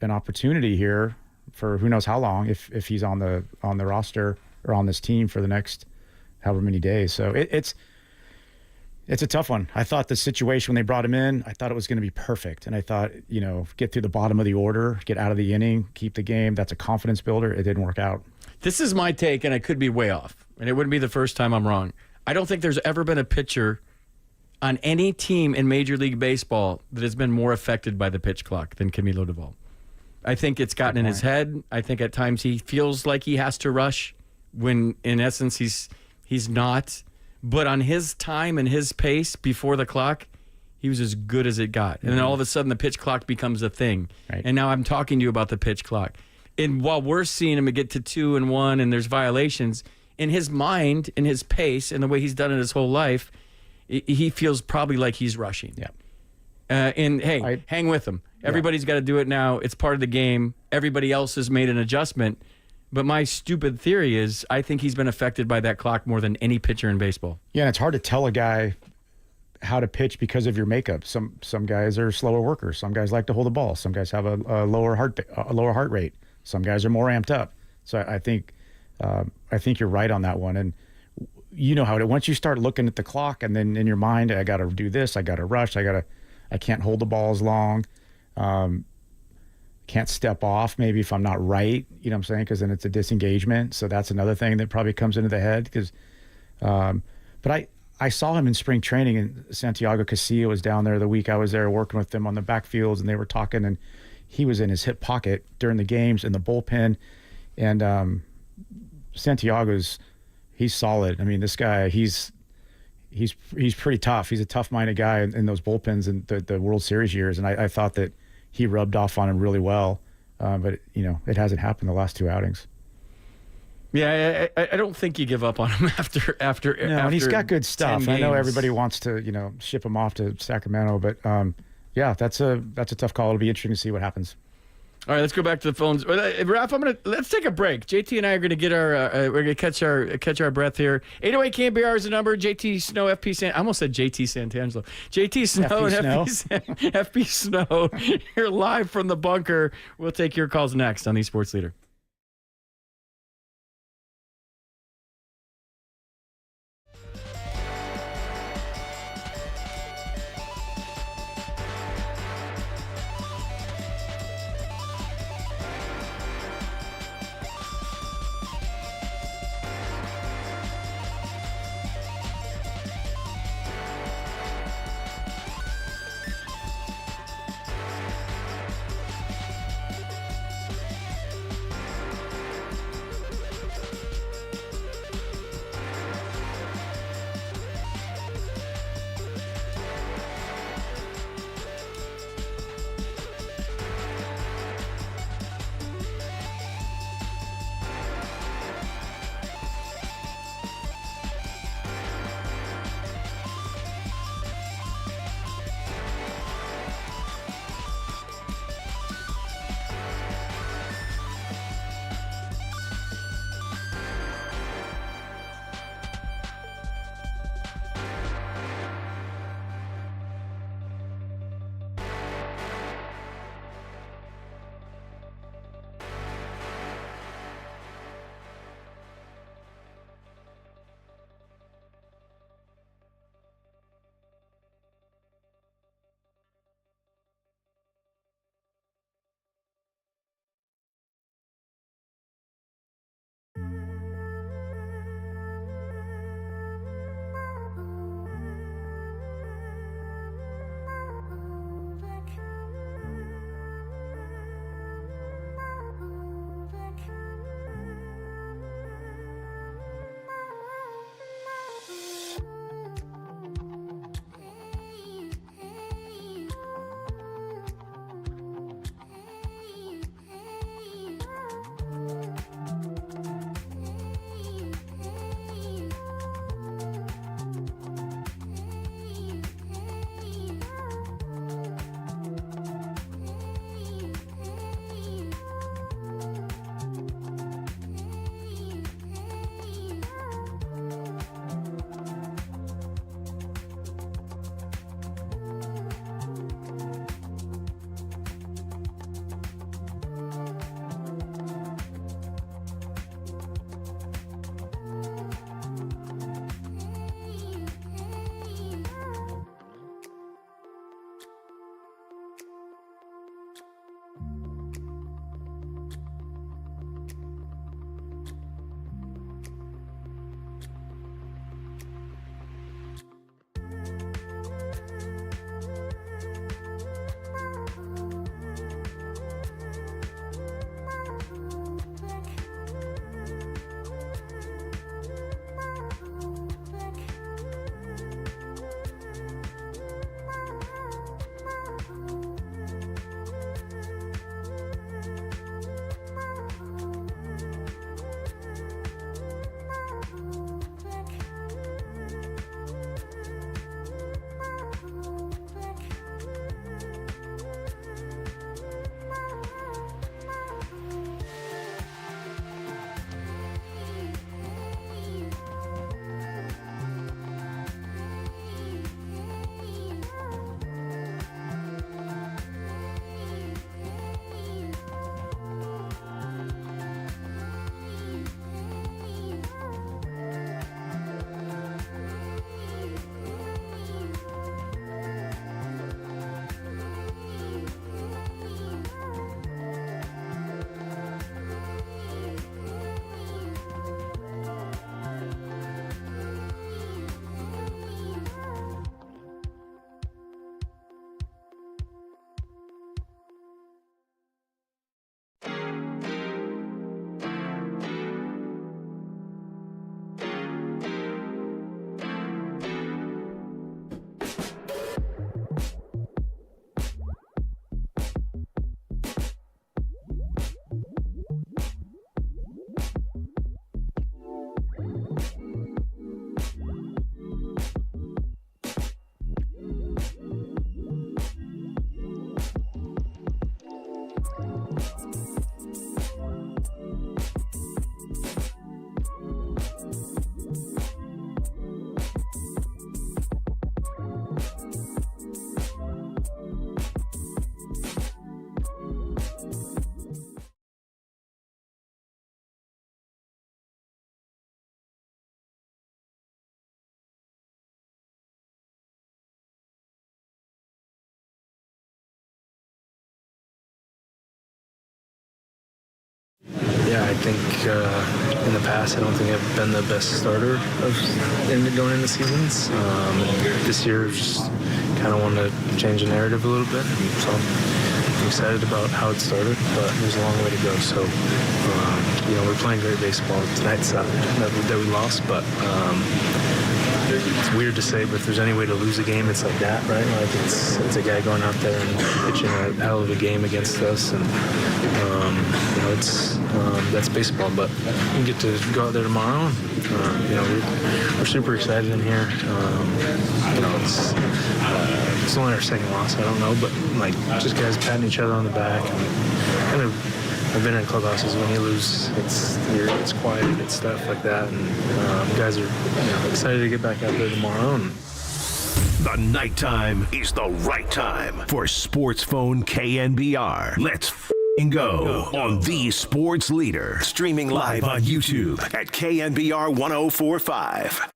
an opportunity here for who knows how long if he's on the roster or on this team for the next however many days. So it's a tough one. I thought the situation when they brought him in, I thought it was going to be perfect, and I thought, get through the bottom of the order, get out of the inning, keep the game. That's a confidence builder. It didn't work out. This is my take, and I could be way off, and it wouldn't be the first time I'm wrong. I don't think there's ever been a pitcher on any team in Major League Baseball that has been more affected by the pitch clock than Camilo Doval. I think it's gotten in his head. I think at times he feels like he has to rush when, in essence, he's not. But on his time and his pace before the clock, he was as good as it got. And then all of a sudden, the pitch clock becomes a thing. Right. And now I'm talking to you about the pitch clock. And while we're seeing him get to 2 and 1 and there's violations, in his mind, in his pace, and the way he's done it his whole life, he feels probably like he's rushing. Yeah. And hey, hang with him. Everybody's got to do it now. It's part of the game. Everybody else has made an adjustment. But my stupid theory is I think he's been affected by that clock more than any pitcher in baseball. Yeah, and it's hard to tell a guy how to pitch because of your makeup. Some guys are slower workers. Some guys like to hold the ball. Some guys have a lower heart rate. Some guys are more amped up. So I think you're right on that one. And you know how it. Once you start looking at the clock, and then in your mind, I got to do this. I got to rush. I can't hold the ball as long. Can't step off maybe if I'm not right, you know what I'm saying? Because then it's a disengagement. So that's another thing that probably comes into the head. But I saw him in spring training, and Santiago Casilla was down there the week I was there working with them on the backfields, and they were talking, and he was in his hip pocket during the games in the bullpen. And he's solid. I mean, this guy, he's pretty tough. He's a tough-minded guy in those bullpens in the World Series years, and I thought that he rubbed off on him really well. But, it hasn't happened the last 2 outings. Yeah, I don't think you give up on him after. No, and he's got good stuff. I know everybody wants to, ship him off to Sacramento, but yeah, that's a tough call. It'll be interesting to see what happens. All right, let's go back to the phones. Ralph, let's take a break. JT and I are gonna get we're gonna catch our breath here. 808 KNBR is the number. JT Snow, FP San. I almost said JT Santangelo. JT Snow and FP Snow. You're live from the bunker. We'll take your calls next on the Sports Leader. Yeah, I think in the past, I don't think I've been the best starter going into seasons. This year, just kind of wanted to change the narrative a little bit. And so I'm excited about how it started, but there's a long way to go. So, we're playing great baseball. Tonight sucked that we lost, but it's weird to say, but if there's any way to lose a game, it's like that, right? Like it's a guy going out there and pitching a hell of a game against us, and that's baseball. But we get to go out there tomorrow. And, we're super excited in here. It's only our second loss. I don't know, but like just guys patting each other on the back. And kind of, I've been in clubhouses when you lose, it's quiet and it's stuff like that, and guys are excited to get back out there tomorrow. And the nighttime is the right time for Sports Phone KNBR. Let's go on the sports leader, streaming live on YouTube at KNBR 1045.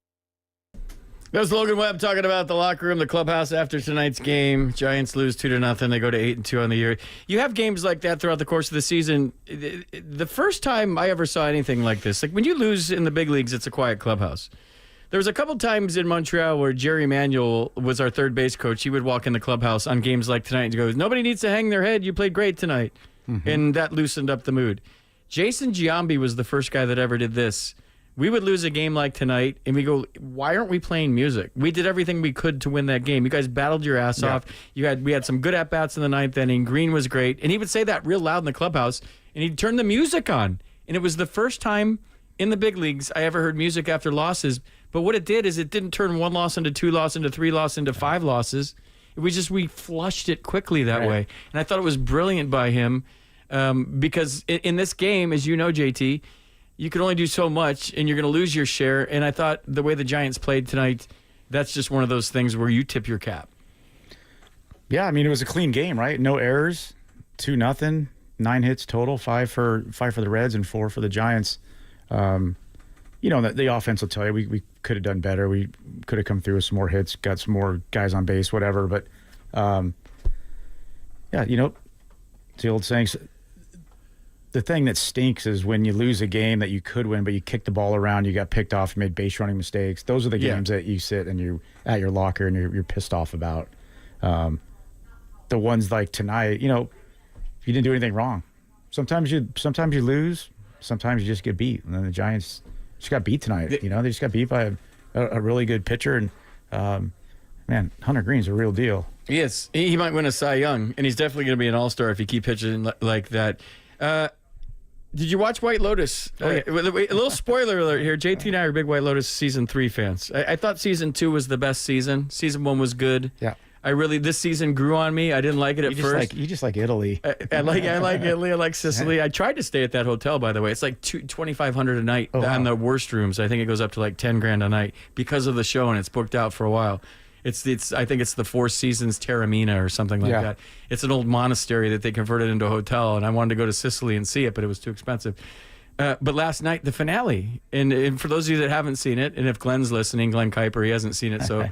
There's Logan Webb talking about the locker room, the clubhouse after tonight's game. Giants lose 2-0. They go to 8-2 on the year. You have games like that throughout the course of the season. The first time I ever saw anything like this, like when you lose in the big leagues, it's a quiet clubhouse. There was a couple times in Montreal where Jerry Manuel was our third base coach. He would walk in the clubhouse on games like tonight and goes, "Nobody needs to hang their head. You played great tonight." Mm-hmm. And that loosened up the mood. Jason Giambi was the first guy that ever did this. We would lose a game like tonight, and we go, "Why aren't we playing music? We did everything we could to win that game. You guys battled your ass off. We had some good at-bats in the ninth inning. Green was great." And he would say that real loud in the clubhouse, and he'd turn the music on. And it was the first time in the big leagues I ever heard music after losses. But what it did is it didn't turn one loss into two losses, into three losses, into five losses. It was just we flushed it quickly that way. And I thought it was brilliant by him because in this game, as you know, JT, you can only do so much, and you're going to lose your share. And I thought the way the Giants played tonight, that's just one of those things where you tip your cap. Yeah, I mean, it was a clean game, right? No errors, 2-0, 9 hits total, five for the Reds and 4 for the Giants. The offense will tell you we could have done better. We could have come through with some more hits, got some more guys on base, whatever. But, it's the old saying, the thing that stinks is when you lose a game that you could win, but you kicked the ball around, you got picked off, made base running mistakes. Those are the games that you sit and you're at your locker and you're pissed off about. The ones like tonight, you didn't do anything wrong. Sometimes you lose, sometimes you just get beat. And then the Giants just got beat tonight. They just got beat by a really good pitcher. And Hunter Green's a real deal. Yes, he might win a Cy Young, and he's definitely going to be an all-star if he keeps pitching like that. Did you watch White Lotus? A little spoiler alert here. JT and I are big White Lotus Season 3 fans. I thought Season 2 was the best season. Season 1 was good. Yeah. This season grew on me. I didn't like it at first. You just like Italy. I like Italy. I like Sicily. I tried to stay at that hotel, by the way. It's like $2,500 a night on the worst rooms. I think it goes up to like $10,000 a night because of the show, and it's booked out for a while. I think it's the Four Seasons Taormina or something like that. It's an old monastery that they converted into a hotel, and I wanted to go to Sicily and see it, but it was too expensive. But last night, the finale, and for those of you that haven't seen it, and if Glenn's listening, Glenn Kuiper, he hasn't seen it, so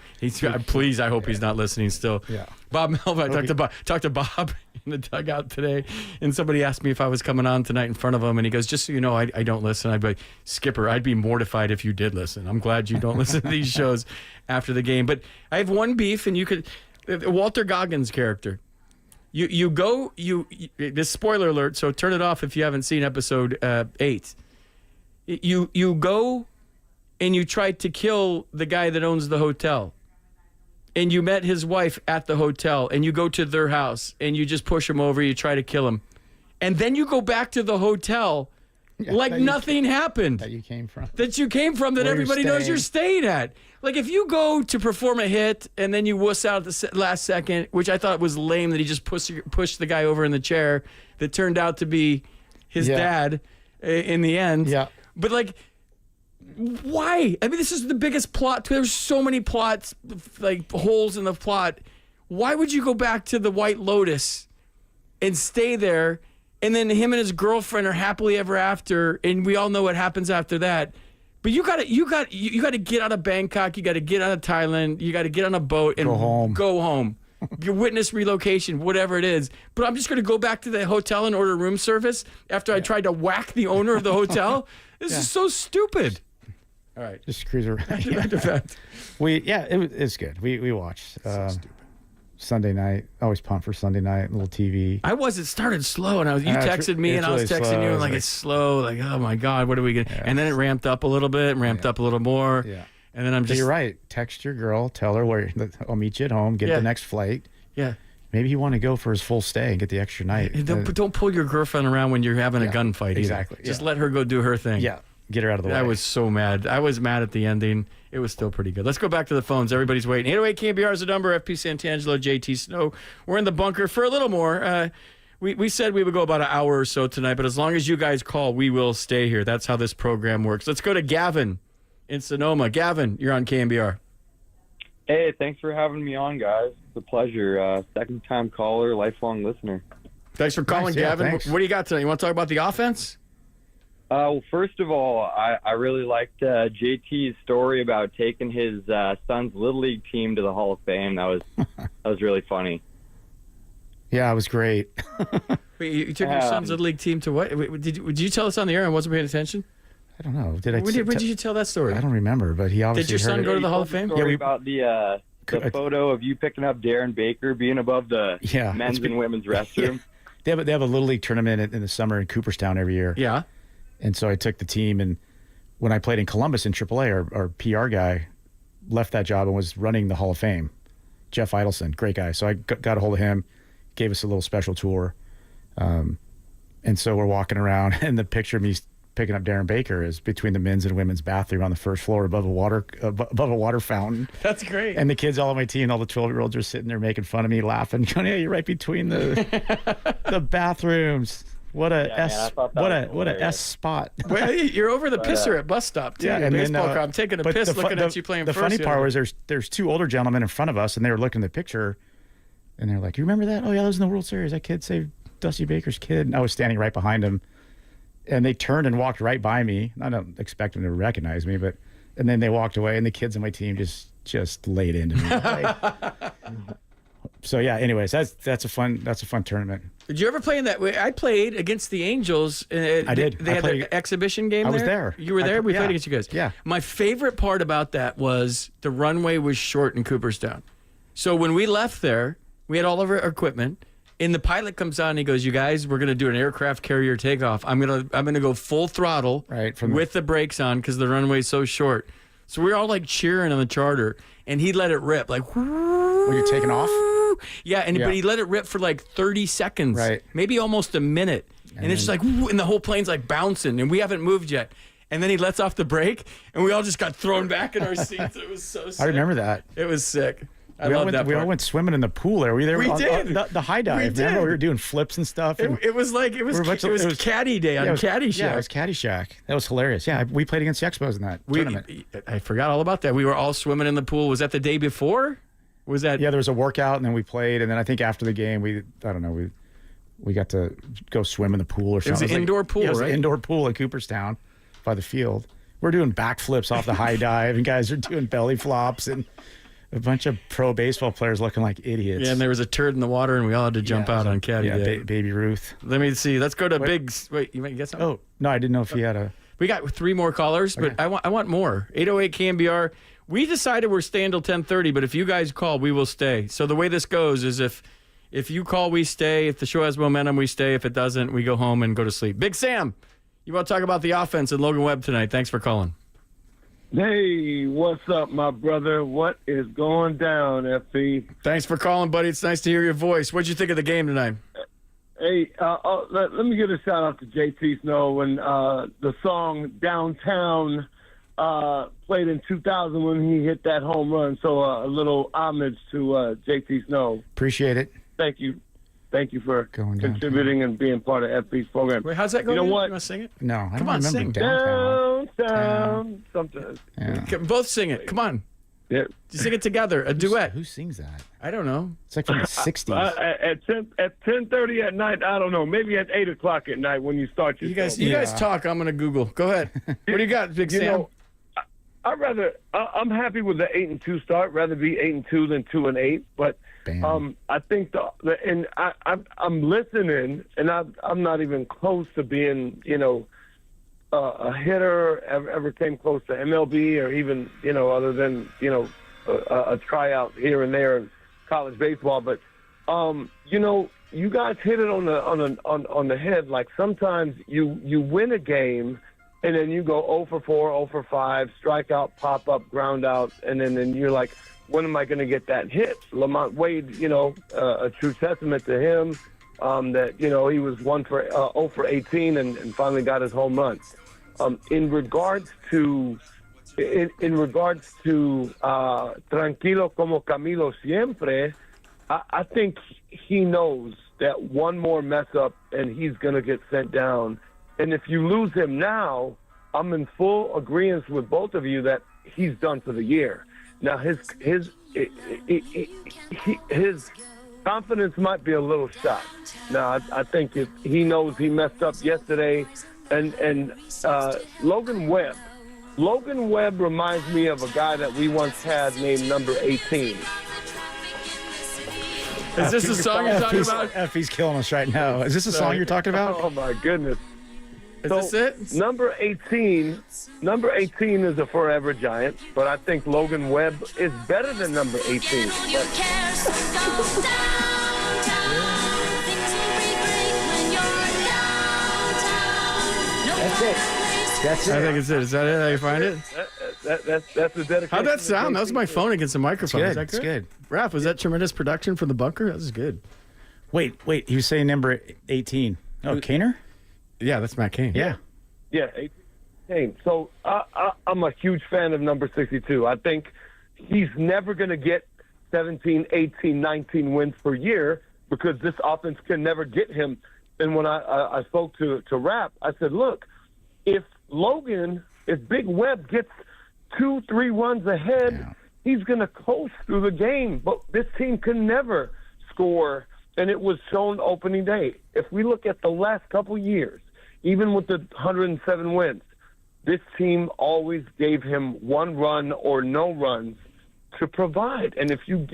please, I hope he's not listening still. Yeah. Bob Melva, I talked to Bob in the dugout today, and somebody asked me if I was coming on tonight in front of him, and he goes, "Just so you know, I don't listen." I'd be like, "Skipper, I'd be mortified if you did listen. I'm glad you don't listen to these shows after the game." But I have one beef, and you could, Walter Goggins' character. This spoiler alert, so turn it off if you haven't seen episode 8. You go and you tried to kill the guy that owns the hotel. And you met his wife at the hotel, and you go to their house, and you just push him over, you try to kill him. And then you go back to the hotel like nothing happened. That you came from, that everybody knows you're staying at. Like, if you go to perform a hit and then you wuss out at the last second, which I thought was lame that he just pushed the guy over in the chair, that turned out to be his dad in the end. Yeah. But, like, why? I mean, this is the biggest plot. There's so many plots, like, holes in the plot. Why would you go back to the White Lotus and stay there, and then him and his girlfriend are happily ever after, and we all know what happens after that? But you got to get out of Bangkok. You got to get out of Thailand. You got to get on a boat and go home. Your witness relocation, whatever it is. But I'm just going to go back to the hotel and order room service after I tried to whack the owner of the hotel. This is so stupid. All right, just cruise around. It's good. We watched. Sunday night, always pumped for Sunday night, little TV. It started slow, and you texted me, and I was texting you, and like, it's slow, like, oh my God, what are we going to, and then it ramped up a little bit, up a little more, and then I'm just. But you're right, text your girl, tell her I'll meet you at home, get the next flight. Yeah. Maybe you want to go for his full stay and get the extra night. Don't pull your girlfriend around when you're having a gunfight. Exactly. Just let her go do her thing. Yeah. Get her out of the way. I was so mad. I was mad at the ending. It was still pretty good. Let's go back to the phones. Everybody's waiting. 808 KNBR is the number. FP Santangelo, JT Snow. We're in the bunker for a little more. We said we would go about an hour or so tonight, but as long as you guys call, we will stay here. That's how this program works. Let's go to Gavin in Sonoma. Gavin, you're on KNBR. Hey, thanks for having me on, guys. It's a pleasure. Second-time caller, lifelong listener. Thanks for calling, Gavin. What do you got tonight? You want to talk about the offense? Well, first of all, I really liked JT's story about taking his son's Little League team to the Hall of Fame. That was really funny. Yeah, it was great. Wait, you took your son's Little League team to what? Did you tell us on the air? I wasn't paying attention. I don't know. When did you tell that story? I don't remember, but he obviously. Did your son go to the Hall of Fame? Yeah, about the photo of you picking up Darren Baker being above the men's and women's restroom. Yeah. They have a Little League tournament in the summer in Cooperstown every year. Yeah. And so I took the team, and when I played in Columbus in AAA, our PR guy left that job and was running the Hall of Fame. Jeff Idelson, great guy. So I got a hold of him, gave us a little special tour. And so we're walking around, and the picture of me picking up Darren Baker is between the men's and women's bathroom on the first floor above a water fountain. That's great. And the kids all on my team, all the 12-year-olds are sitting there making fun of me, laughing, going, "Yeah, you're right between the bathrooms." What a S spot. Well, you're over the pisser at bus stop too. Yeah, and baseball crowd. I'm taking a piss looking at you playing the first. The funny part was there's two older gentlemen in front of us, and they were looking at the picture, and they're like, "You remember that? Oh yeah, that was in the World Series. That kid saved Dusty Baker's kid." And I was standing right behind him, and they turned and walked right by me. I don't expect them to recognize me, and then they walked away, and the kids on my team just laid into me. So yeah. Anyways, that's a fun tournament. Did you ever play in that? I played against the Angels. I did. They had an exhibition game. I was there. You were there. We played against you guys. Yeah. My favorite part about that was the runway was short in Cooperstown. So when we left there, we had all of our equipment, and the pilot comes on and he goes, "You guys, we're gonna do an aircraft carrier takeoff. I'm gonna go full throttle with the brakes on because the runway's so short." So we were all like cheering on the charter, and he let it rip like. When you're taking off. Yeah, but he let it rip for like 30 seconds, maybe almost a minute, and it's just like, and the whole plane's like bouncing, and we haven't moved yet. And then he lets off the brake, and we all just got thrown back in our seats. It was so sick. I remember that. It was sick. We all went swimming in the pool there. Were you there? We did. The high dive. Remember we were doing flips and stuff. It was Caddy Day on Caddyshack. Yeah, it was Caddyshack. That was hilarious. Yeah, we played against the Expos in that tournament. I forgot all about that. We were all swimming in the pool. Was that the day before? Was that? Yeah, there was a workout, and then we played, and then I think after the game, we got to go swim in the pool or something. It was an indoor pool, right? It was an indoor pool in Cooperstown by the field. We're doing backflips off the high dive, and guys are doing belly flops, and a bunch of pro baseball players looking like idiots. Yeah, and there was a turd in the water, and we all had to jump out on Caddy Day. Baby Ruth. Let me see. Let's go to Biggs. Wait, you might get something? Oh, no, I didn't know if he had a... We got 3 more callers, but I want more. 808 KNBR. We decided we're staying till 10:30, but if you guys call, we will stay. So the way this goes is if you call, we stay. If the show has momentum, we stay. If it doesn't, we go home and go to sleep. Big Sam, you want to talk about the offense and Logan Webb tonight. Thanks for calling. Hey, what's up, my brother? What is going down, FP? Thanks for calling, buddy. It's nice to hear your voice. What'd you think of the game tonight? Hey, let me give a shout out to JT Snow when the song Downtown played in 2000 when he hit that home run. So a little homage to JT Snow. Appreciate it. Thank you. thank you for contributing and being part of FB's program. Wait, how's that going? You know what? You want to sing it? No, I Come don't on, remember sing. Downtown. Something. Yeah. Both sing it. Come on. Yeah. Sing it together. A duet. Who sings that? I don't know. It's like from the 60s. At 10:30 at night, I don't know. Maybe at 8 o'clock at night when you start your show. You guys talk. I'm gonna Google. Go ahead. What do you got, Big Sam? I'm happy with the 8-2 start. Rather be 8-2 than 2-8. But I think I'm listening, and I'm not even close to being, a hitter. Ever came close to MLB or even, other than a tryout here and there in college baseball. But you guys hit it on the head. Like sometimes you win a game. And then you go 0 for 4, 0 for 5, strikeout, pop up, ground out, and then you're like, when am I going to get that hit? Lamont Wade, a true testament to him that he was 0 for 18 and finally got his home run. In regards to tranquilo como Camilo siempre, I think he knows that one more mess up and he's going to get sent down. And if you lose him now, I'm in full agreement with both of you that he's done for the year. Now his confidence might be a little shot. Now I think he knows he messed up yesterday, and Logan Webb. Logan Webb reminds me of a guy that we once had named number 18. Is this the song you're talking about? Effie's killing us right now. Is this the song you're talking about? Oh my goodness. Is this it? Number 18 is a forever Giant, but I think Logan Webb is better than number 18. That's it. That's it. I think it's it. Is that it? How you find it? That's the dedication. How'd that sound? That was my phone against the microphone. Is that It's good. Raph, was that tremendous production from the bunker? That was good. Wait. He was saying number 18. Oh, Kaner? Yeah, that's Matt Cain. Yeah. Yeah, 18. So I'm a huge fan of number 62. I think he's never going to get 17, 18, 19 wins per year because this offense can never get him. And when I spoke to Rap, I said, look, if Big Webb gets 2-3 runs ahead, he's going to coast through the game. But this team can never score, and it was shown opening day. If we look at the last couple years, even with the 107 wins, this team always gave him one run or no runs to provide. And if you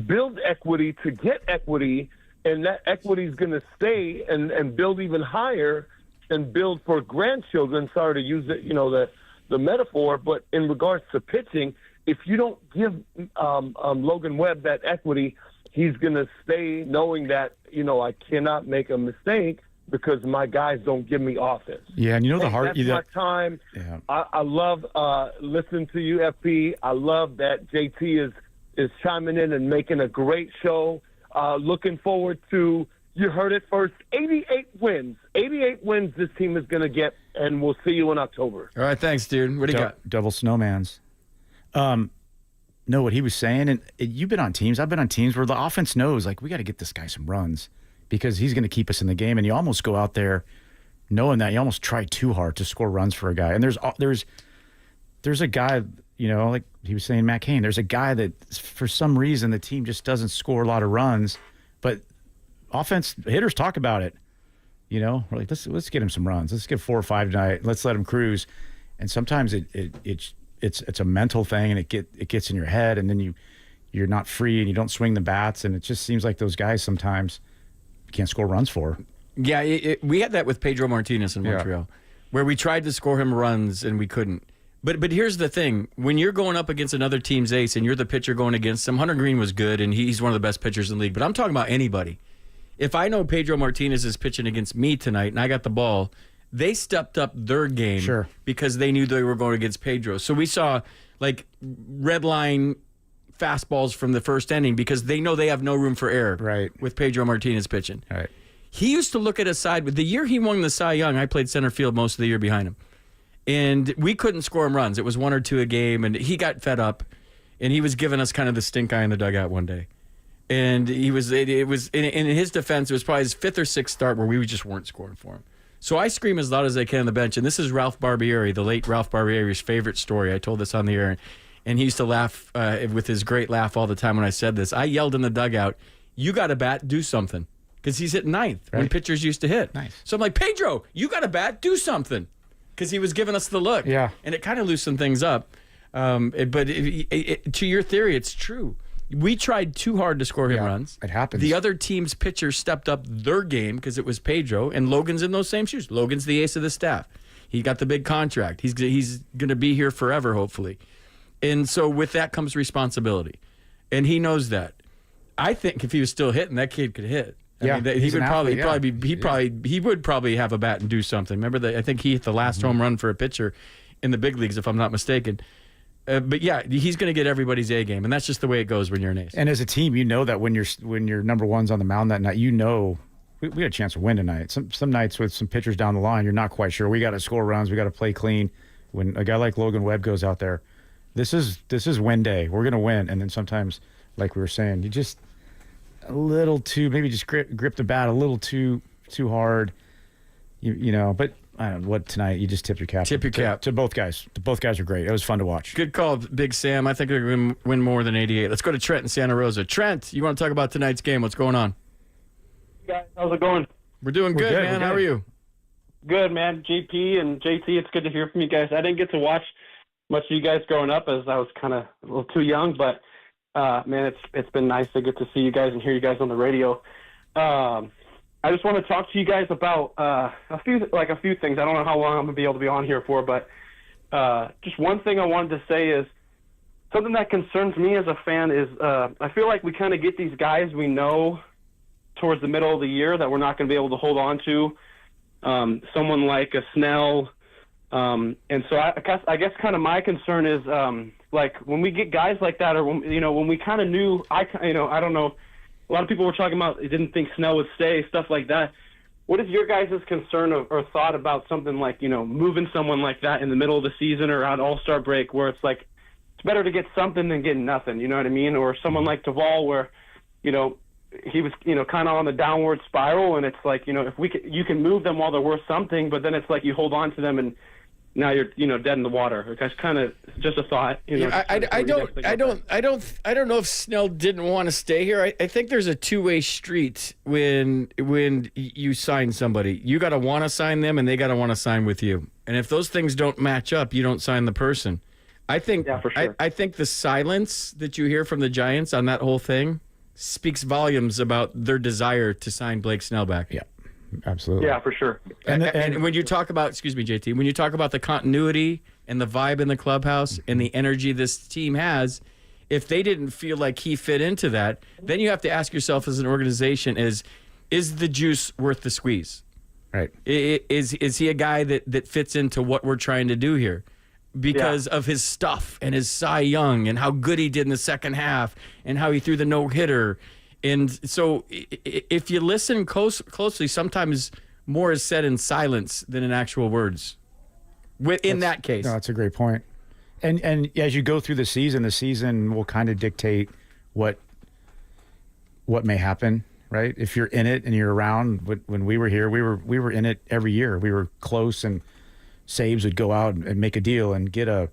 build equity to get equity, and that equity is going to stay and build even higher and build for grandchildren, sorry to use it, the metaphor, but in regards to pitching, if you don't give Logan Webb that equity, he's going to stay knowing that, I cannot make a mistake because my guys don't give me offense. Yeah, and the hard... That's my time. Yeah. I love listening to you, FP. I love that JT is chiming in and making a great show. Looking forward to, you heard it first, 88 wins. 88 wins this team is going to get, and we'll see you in October. All right, thanks, dude. What do you got? Double snowmans. No, what he was saying, and you've been on teams, I've been on teams where the offense knows, like, we got to get this guy some runs because he's going to keep us in the game, and you almost go out there knowing that you almost try too hard to score runs for a guy. And there's a guy, like he was saying, Matt Cain, there's a guy that for some reason the team just doesn't score a lot of runs, but offense hitters talk about it. We're like, let's get him some runs. Let's get 4 or 5 tonight. Let's let him cruise. And sometimes it's a mental thing, and it gets in your head, and then you're not free, and you don't swing the bats, and it just seems like those guys sometimes you can't score runs for. Yeah, we had that with Pedro Martinez in Montreal, where we tried to score him runs and we couldn't. But here's the thing: when you're going up against another team's ace and you're the pitcher going against him, Hunter Green was good, and he's one of the best pitchers in the league. But I'm talking about anybody. If I know Pedro Martinez is pitching against me tonight and I got the ball, they stepped up their game because they knew they were going against Pedro. So we saw like red line fastballs from the first inning because they know they have no room for error with Pedro Martinez pitching. Right. He used to look at his side. The year he won the Cy Young, I played center field most of the year behind him. And we couldn't score him runs. It was 1 or 2 a game, and he got fed up, and he was giving us kind of the stink eye in the dugout one day. And it was in his defense, it was probably his 5th or 6th start where we just weren't scoring for him. So I scream as loud as I can on the bench. And this is Ralph Barbieri, the late Ralph Barbieri's favorite story. I told this on the air. And he used to laugh with his great laugh all the time when I said this. I yelled in the dugout, "You got a bat, do something." Because he's hitting 9th when pitchers used to hit. Nice. So I'm like, "Pedro, you got a bat, do something." Because he was giving us the look. Yeah. And it kind of loosened things up. But to your theory, it's true. We tried too hard to score him runs. It happens. The other team's pitchers stepped up their game because it was Pedro, and Logan's in those same shoes. Logan's the ace of the staff. He got the big contract. He's going to be here forever, hopefully. And so with that comes responsibility. And he knows that. I think if he was still hitting, that kid could hit. I mean, he would probably have a bat and do something. Remember I think he hit the last home run for a pitcher in the big leagues, if I'm not mistaken. But yeah, he's going to get everybody's A game, and that's just the way it goes when you're an ace. And as a team, you know that when your number one's on the mound that night, you know we had a chance to win tonight. Some nights with some pitchers down the line, you're not quite sure. We got to score runs, we got to play clean. When a guy like Logan Webb goes out there, this is win day. We're going to win. And then sometimes, like we were saying, you just a little too maybe just grip the bat a little too hard. You know, but. I don't know what tonight. You just tip your cap. Tip your cap to both guys. Both guys are great. It was fun to watch. Good call, Big Sam. I think they're going to win more than 88. Let's go to Trent in Santa Rosa. Trent, you want to talk about tonight's game? What's going on? Guys, how's it going? We're doing good, man. How are you? Good, man. JP and JT, it's good to hear from you guys. I didn't get to watch much of you guys growing up as I was kind of a little too young, but man, it's been nice to get to see you guys and hear you guys on the radio. I just want to talk to you guys about a few things. I don't know how long I'm going to be able to be on here for, but just one thing I wanted to say is something that concerns me as a fan is I feel like we kind of get these guys we know towards the middle of the year that we're not going to be able to hold on to. Someone like a Snell. And so I guess kind of my concern is like when we get guys like that, or when we kind of knew, I don't know. A lot of people were talking about they didn't think Snell would stay, stuff like that. What is your guys' concern or thought about something like, moving someone like that in the middle of the season or on All-Star break where it's like it's better to get something than getting nothing, you know what I mean? Or someone like Doval where, he was, kind of on the downward spiral, and it's like, if you can move them while they're worth something, but then it's like you hold on to them and now you're dead in the water. That's kind of just a thought. I don't know if Snell didn't want to stay here. I think there's a two-way street when you sign somebody. You got to want to sign them, and they got to want to sign with you. And if those things don't match up, you don't sign the person. I think for sure. I think the silence that you hear from the Giants on that whole thing speaks volumes about their desire to sign Blake Snell back. Yeah. Absolutely. Yeah, for sure. And when you talk about, excuse me, JT, when you talk about the continuity and the vibe in the clubhouse and the energy this team has, if they didn't feel like he fit into that, then you have to ask yourself as an organization, is the juice worth the squeeze? Right. Is he a guy that fits into what we're trying to do here? Because of his stuff and his Cy Young and how good he did in the second half and how he threw the no-hitter. And so if you listen closely, sometimes more is said in silence than in actual words. In that case. No, that's a great point. And as you go through the season will kind of dictate what may happen, right? If you're in it and you're around, when we were here, we were in it every year. We were close, and Sabes would go out and make a deal and get a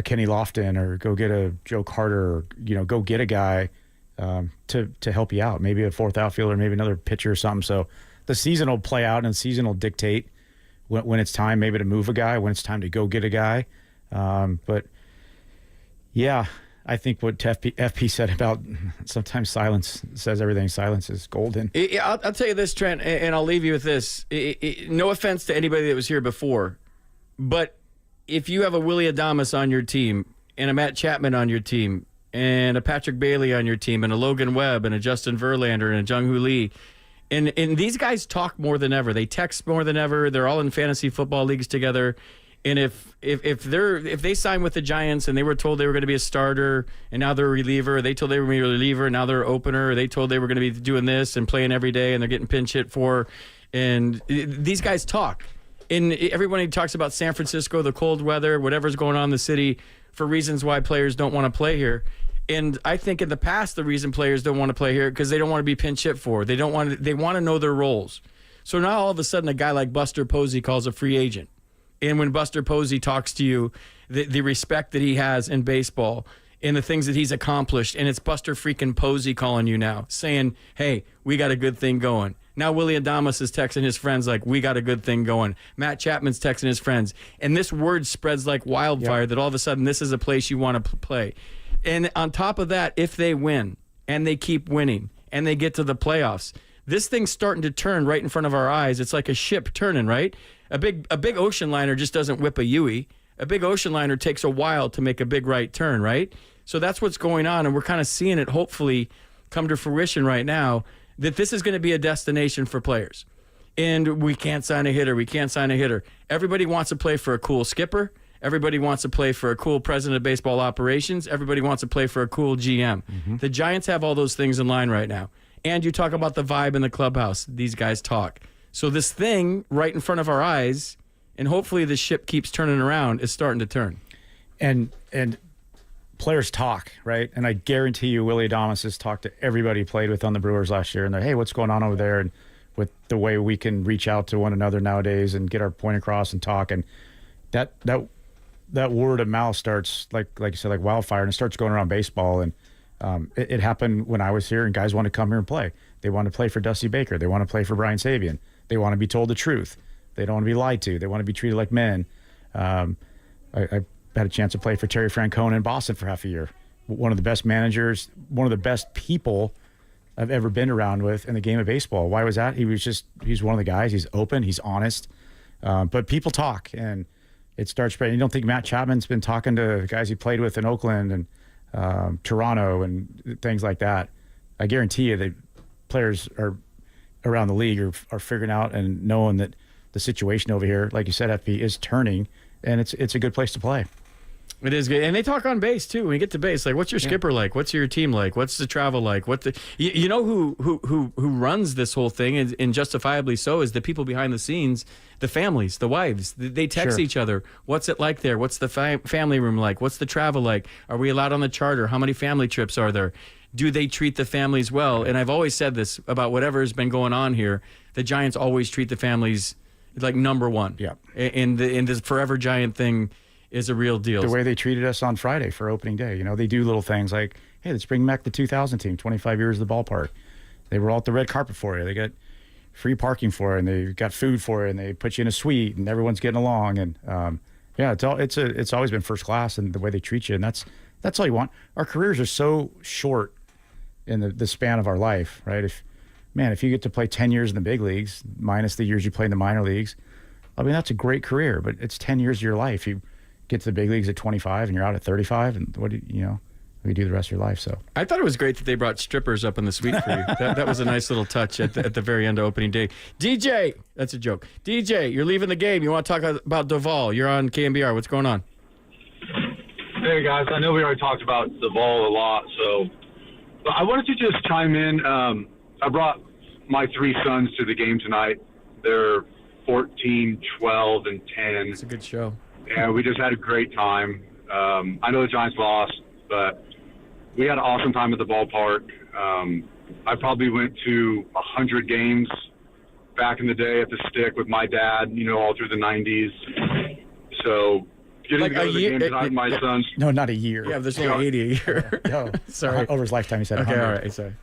Kenny Lofton or go get a Joe Carter, or go get a guy to help you out, maybe a fourth outfielder, maybe another pitcher or something. So the season will play out, and the season will dictate when it's time maybe to move a guy, when it's time to go get a guy. But yeah, I think what FP said about sometimes silence says everything. Silence is golden. I'll tell you this, Trent, and I'll leave you with this. No offense to anybody that was here before, but if you have a Willie Adames on your team and a Matt Chapman on your team and a Patrick Bailey on your team and a Logan Webb and a Justin Verlander and a Jung-Hoo Lee, and these guys talk more than ever. They text more than ever. They're all in fantasy football leagues together. And if they sign with the Giants and they were told they were going to be a starter and now they're a reliever, they told they were going to be a reliever and now they're an opener, they told they were going to be doing this and playing every day and they're getting pinch hit for, and these guys talk. And everybody talks about San Francisco, the cold weather, whatever's going on in the city for reasons why players don't want to play here. And I think in the past, the reason players don't want to play here because they don't want to be pinch hit for. They want to know their roles. So now all of a sudden, a guy like Buster Posey calls a free agent. And when Buster Posey talks to you, the respect that he has in baseball and the things that he's accomplished, and it's Buster freaking Posey calling you now, saying, hey, we got a good thing going. Now Willie Adames is texting his friends like, we got a good thing going. Matt Chapman's texting his friends. And this word spreads like wildfire that all of a sudden this is a place you want to play. And on top of that, if they win and they keep winning and they get to the playoffs, this thing's starting to turn right in front of our eyes. It's like a ship turning, right? A big ocean liner just doesn't whip a Yui. A big ocean liner takes a while to make a big right turn, right? So that's what's going on, and we're kind of seeing it hopefully come to fruition right now, that this is going to be a destination for players. And we can't sign a hitter. We can't sign a hitter. Everybody wants to play for a cool skipper. Everybody wants to play for a cool president of baseball operations. Everybody wants to play for a cool GM. Mm-hmm. The Giants have all those things in line right now. And you talk about the vibe in the clubhouse. These guys talk. So this thing right in front of our eyes, and hopefully the ship keeps turning around, is starting to turn. And players talk, right? And I guarantee you Willie Adames has talked to everybody he played with on the Brewers last year. And they're, hey, what's going on over there? And with the way we can reach out to one another nowadays and get our point across and talk. And that word of mouth starts, like you said, like wildfire, and it starts going around baseball. And it happened when I was here, and guys want to come here and play. They want to play for Dusty Baker. They want to play for Brian Sabian. They want to be told the truth. They don't want to be lied to. They want to be treated like men. I had a chance to play for Terry Francona in Boston for half a year. One of the best managers, one of the best people I've ever been around with in the game of baseball. Why was that? He's one of the guys. He's open. He's honest. But people talk, and it starts spreading. You don't think Matt Chapman's been talking to guys he played with in Oakland and Toronto and things like that? I guarantee you that players are around the league are figuring out and knowing that the situation over here, like you said, FP, is turning, and it's a good place to play. It is good. And they talk on base, too. When you get to base, like, what's your skipper like? What's your team like? What's the travel like? You know who runs this whole thing, and justifiably so, is the people behind the scenes, the families, the wives. They text each other. What's it like there? What's the family room like? What's the travel like? Are we allowed on the charter? How many family trips are there? Do they treat the families well? And I've always said this about whatever has been going on here. The Giants always treat the families like number one. Yeah. And the Forever Giant thing is a real deal. The way they treated us on Friday for opening day. You know, they do little things like, hey, let's bring back the 2000 team, 25 years of the ballpark. They were all at the red carpet for you. They got free parking for it, and they got food for it, and they put you in a suite, and everyone's getting along. And it's always been first class, and the way they treat you, and that's all you want. Our careers are so short in the span of our life, right? If you get to play 10 years in the big leagues, minus the years you play in the minor leagues, I mean, that's a great career, but it's 10 years of your life. You get to the big leagues at 25 and you're out at 35, and what do you do the rest of your life? So I thought it was great that they brought strippers up in the suite for you. That was a nice little touch at the very end of opening day. DJ, that's a joke. DJ, you're leaving the game. You want to talk about Doval? You're on KNBR. What's going on? Hey guys, I know we already talked about Doval a lot, but I wanted to just chime in. I brought my three sons to the game tonight. They're 14, 12, and 10. It's a good show. And we just had a great time. I know the Giants lost, but we had an awesome time at the ballpark. I probably went to 100 games back in the day at the Stick with my dad, all through the 90s. So getting to go to the game tonight with my sons. No, not a year. Yeah, there's only 80 a year. No, sorry. Over his lifetime, he said 100. Okay, all right, sorry.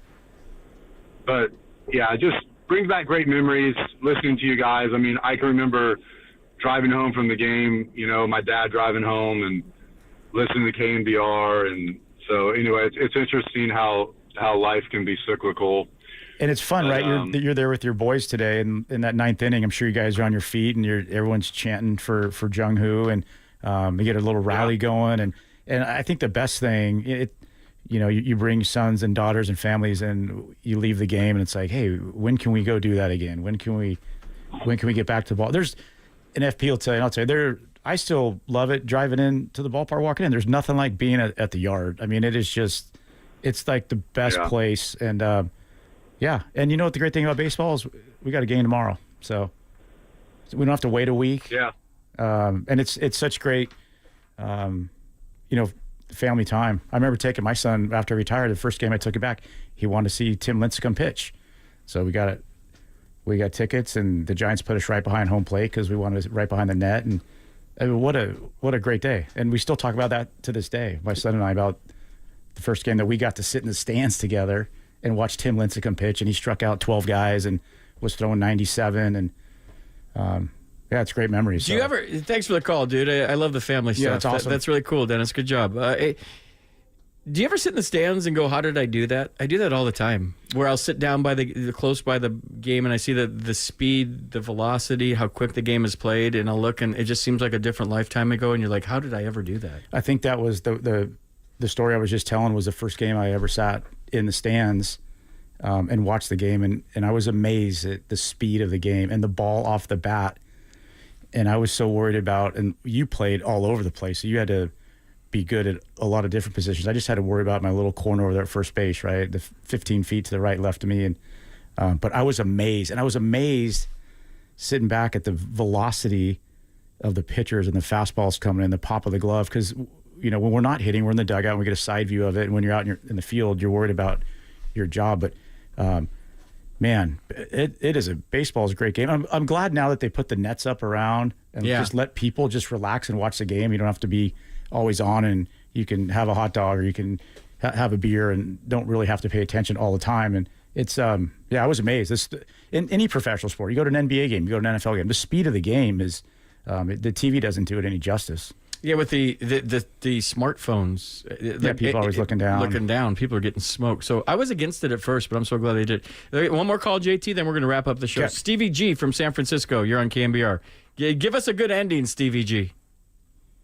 But, yeah, just brings back great memories listening to you guys. I mean, I can remember driving home from the game, my dad driving home and listening to KNBR. And so, anyway, it's interesting how life can be cyclical. And it's fun, right? You're there with your boys today, and in that ninth inning, I'm sure you guys are on your feet, and everyone's chanting for Jung Hoo, and you get a little rally going. And I think the best thing, you bring sons and daughters and families, and you leave the game, and it's like, hey, when can we go do that again? When can we get back to the ball? There's an FP will tell you, and I'll tell you, I still love it driving into the ballpark, walking in. There's nothing like being at the yard. I mean, it's like the best place. And and you know what the great thing about baseball is? We got a game tomorrow, so we don't have to wait a week. Yeah. And it's such great, family time. I remember taking my son after I retired. The first game I took him back, he wanted to see Tim Lincecum pitch. So we got tickets, and the Giants put us right behind home plate because we wanted us right behind the net. And I mean, what a great day. And we still talk about that to this day, my son and I, about the first game that we got to sit in the stands together and watch Tim Lincecum pitch, and he struck out 12 guys and was throwing 97. And yeah, it's great memories. Do you ever? Thanks for the call, dude. I love the family stuff. Yeah, that's awesome. That's really cool, Dennis. Good job. Do you ever sit in the stands and go, "How did I do that?" I do that all the time. Where I'll sit down by close by the game, and I see the speed, the velocity, how quick the game is played, and I'll look, and it just seems like a different lifetime ago. And you're like, "How did I ever do that?" I think that was the story I was just telling was the first game I ever sat in the stands and watched the game, and I was amazed at the speed of the game and the ball off the bat. And I was so worried about, and you played all over the place, so you had to be good at a lot of different positions. I just had to worry about my little corner over there at first base, right? The 15 feet to the right, left of me. And but I was amazed. And I was amazed sitting back at the velocity of the pitchers and the fastballs coming in, the pop of the glove. Because, you know, when we're not hitting, we're in the dugout and we get a side view of it. And when you're out in the field, you're worried about your job. But, man, baseball is a great game. I'm glad now that they put the nets up around and just let people just relax and watch the game. You don't have to be always on, and you can have a hot dog or you can have a beer and don't really have to pay attention all the time. And it's I was amazed. In any professional sport, you go to an NBA game, you go to an NFL game, the speed of the game is the TV doesn't do it any justice. Yeah, with the smartphones, people always looking down. Looking down, people are getting smoked. So I was against it at first, but I'm so glad they did. One more call, JT, then we're going to wrap up the show. Okay. Stevie G from San Francisco, you're on KNBR. Give us a good ending, Stevie G.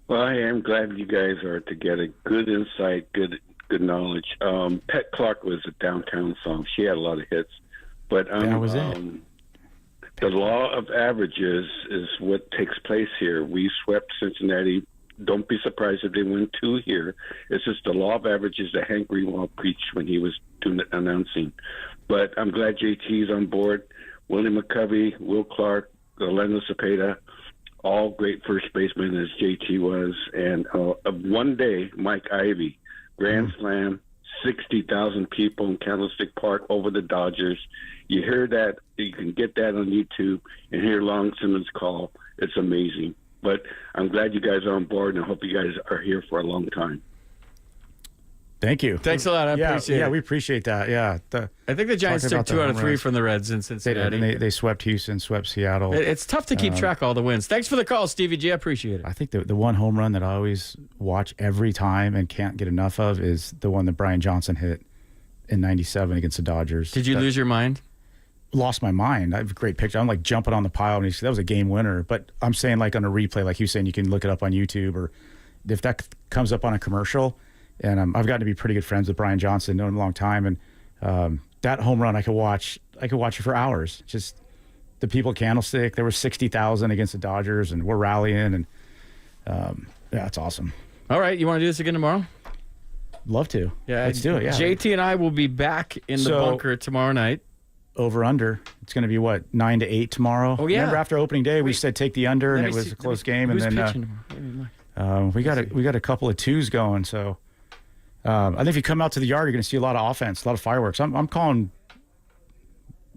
Well, I am glad you guys are together. Good insight, good knowledge. Pat Clark was a downtown song. She had a lot of hits, but that was it. The law of averages is what takes place here. We swept Cincinnati. Don't be surprised if they win 2 here. It's just the law of averages that Hank Greenwald preached when he was doing the announcing. But I'm glad JT's on board. Willie McCovey, Will Clark, Orlando Cepeda, all great first basemen as JT was. And one day, Mike Ivey, Grand Slam, 60,000 people in Candlestick Park over the Dodgers. You hear that, you can get that on YouTube and hear Long Simmons call. It's amazing. But I'm glad you guys are on board, and I hope you guys are here for a long time. Thank you. Thanks a lot. I appreciate it. Yeah, we appreciate that. Yeah. I think the Giants took 2 out of 3 from the Reds in Cincinnati. They did. They swept Houston, swept Seattle. It's tough to keep track of all the wins. Thanks for the call, Stevie G. I appreciate it. I think the one home run that I always watch every time and can't get enough of is the one that Brian Johnson hit in '97 against the Dodgers. Did you lose your mind? Lost my mind. I have a great picture. I'm like jumping on the pile, and that was a game winner. But I'm saying, like, on a replay, like you saying, you can look it up on YouTube, or if that comes up on a commercial. And I've gotten to be pretty good friends with Brian Johnson, known him a long time, and that home run I could watch it for hours. Just the people at Candlestick. There were 60,000 against the Dodgers, and we're rallying, and it's awesome. All right, you want to do this again tomorrow? Love to. Yeah, let's do it. Yeah, JT and I will be back in the bunker tomorrow night. Over under. It's going to be what, 9 to 8 tomorrow. Oh yeah. Remember after opening day we said take the under, and it was a close game, and then we got a couple of twos going. So I think if you come out to the yard, you're going to see a lot of offense, a lot of fireworks. I'm calling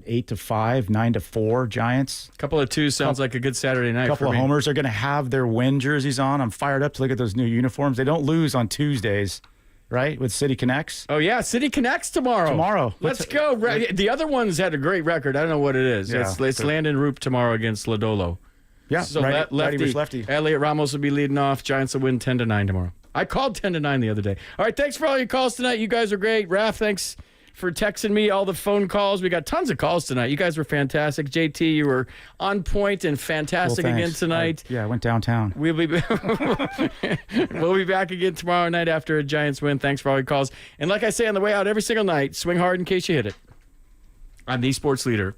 8 to 5, 9 to 4 Giants. A couple of twos sounds like a good Saturday night. A couple of homers are going to have their win jerseys on. I'm fired up to look at those new uniforms. They don't lose on Tuesdays. Right, with City Connects. Oh yeah, City Connects tomorrow. Let's go. The other ones had a great record. I don't know what it is. Yeah, it's Landon Roop tomorrow against Lodolo. Yeah, so righty versus lefty. Elliot Ramos will be leading off. Giants will win 10-9 tomorrow. I called 10-9 the other day. All right, thanks for all your calls tonight. You guys are great. Raph, thanks for texting me all the phone calls. We got tons of calls tonight. You guys were fantastic. JT, you were on point and fantastic again tonight. I went downtown. We'll be back again tomorrow night after a Giants win. Thanks for all your calls. And like I say on the way out every single night, swing hard in case you hit it. I'm the Sports Leader.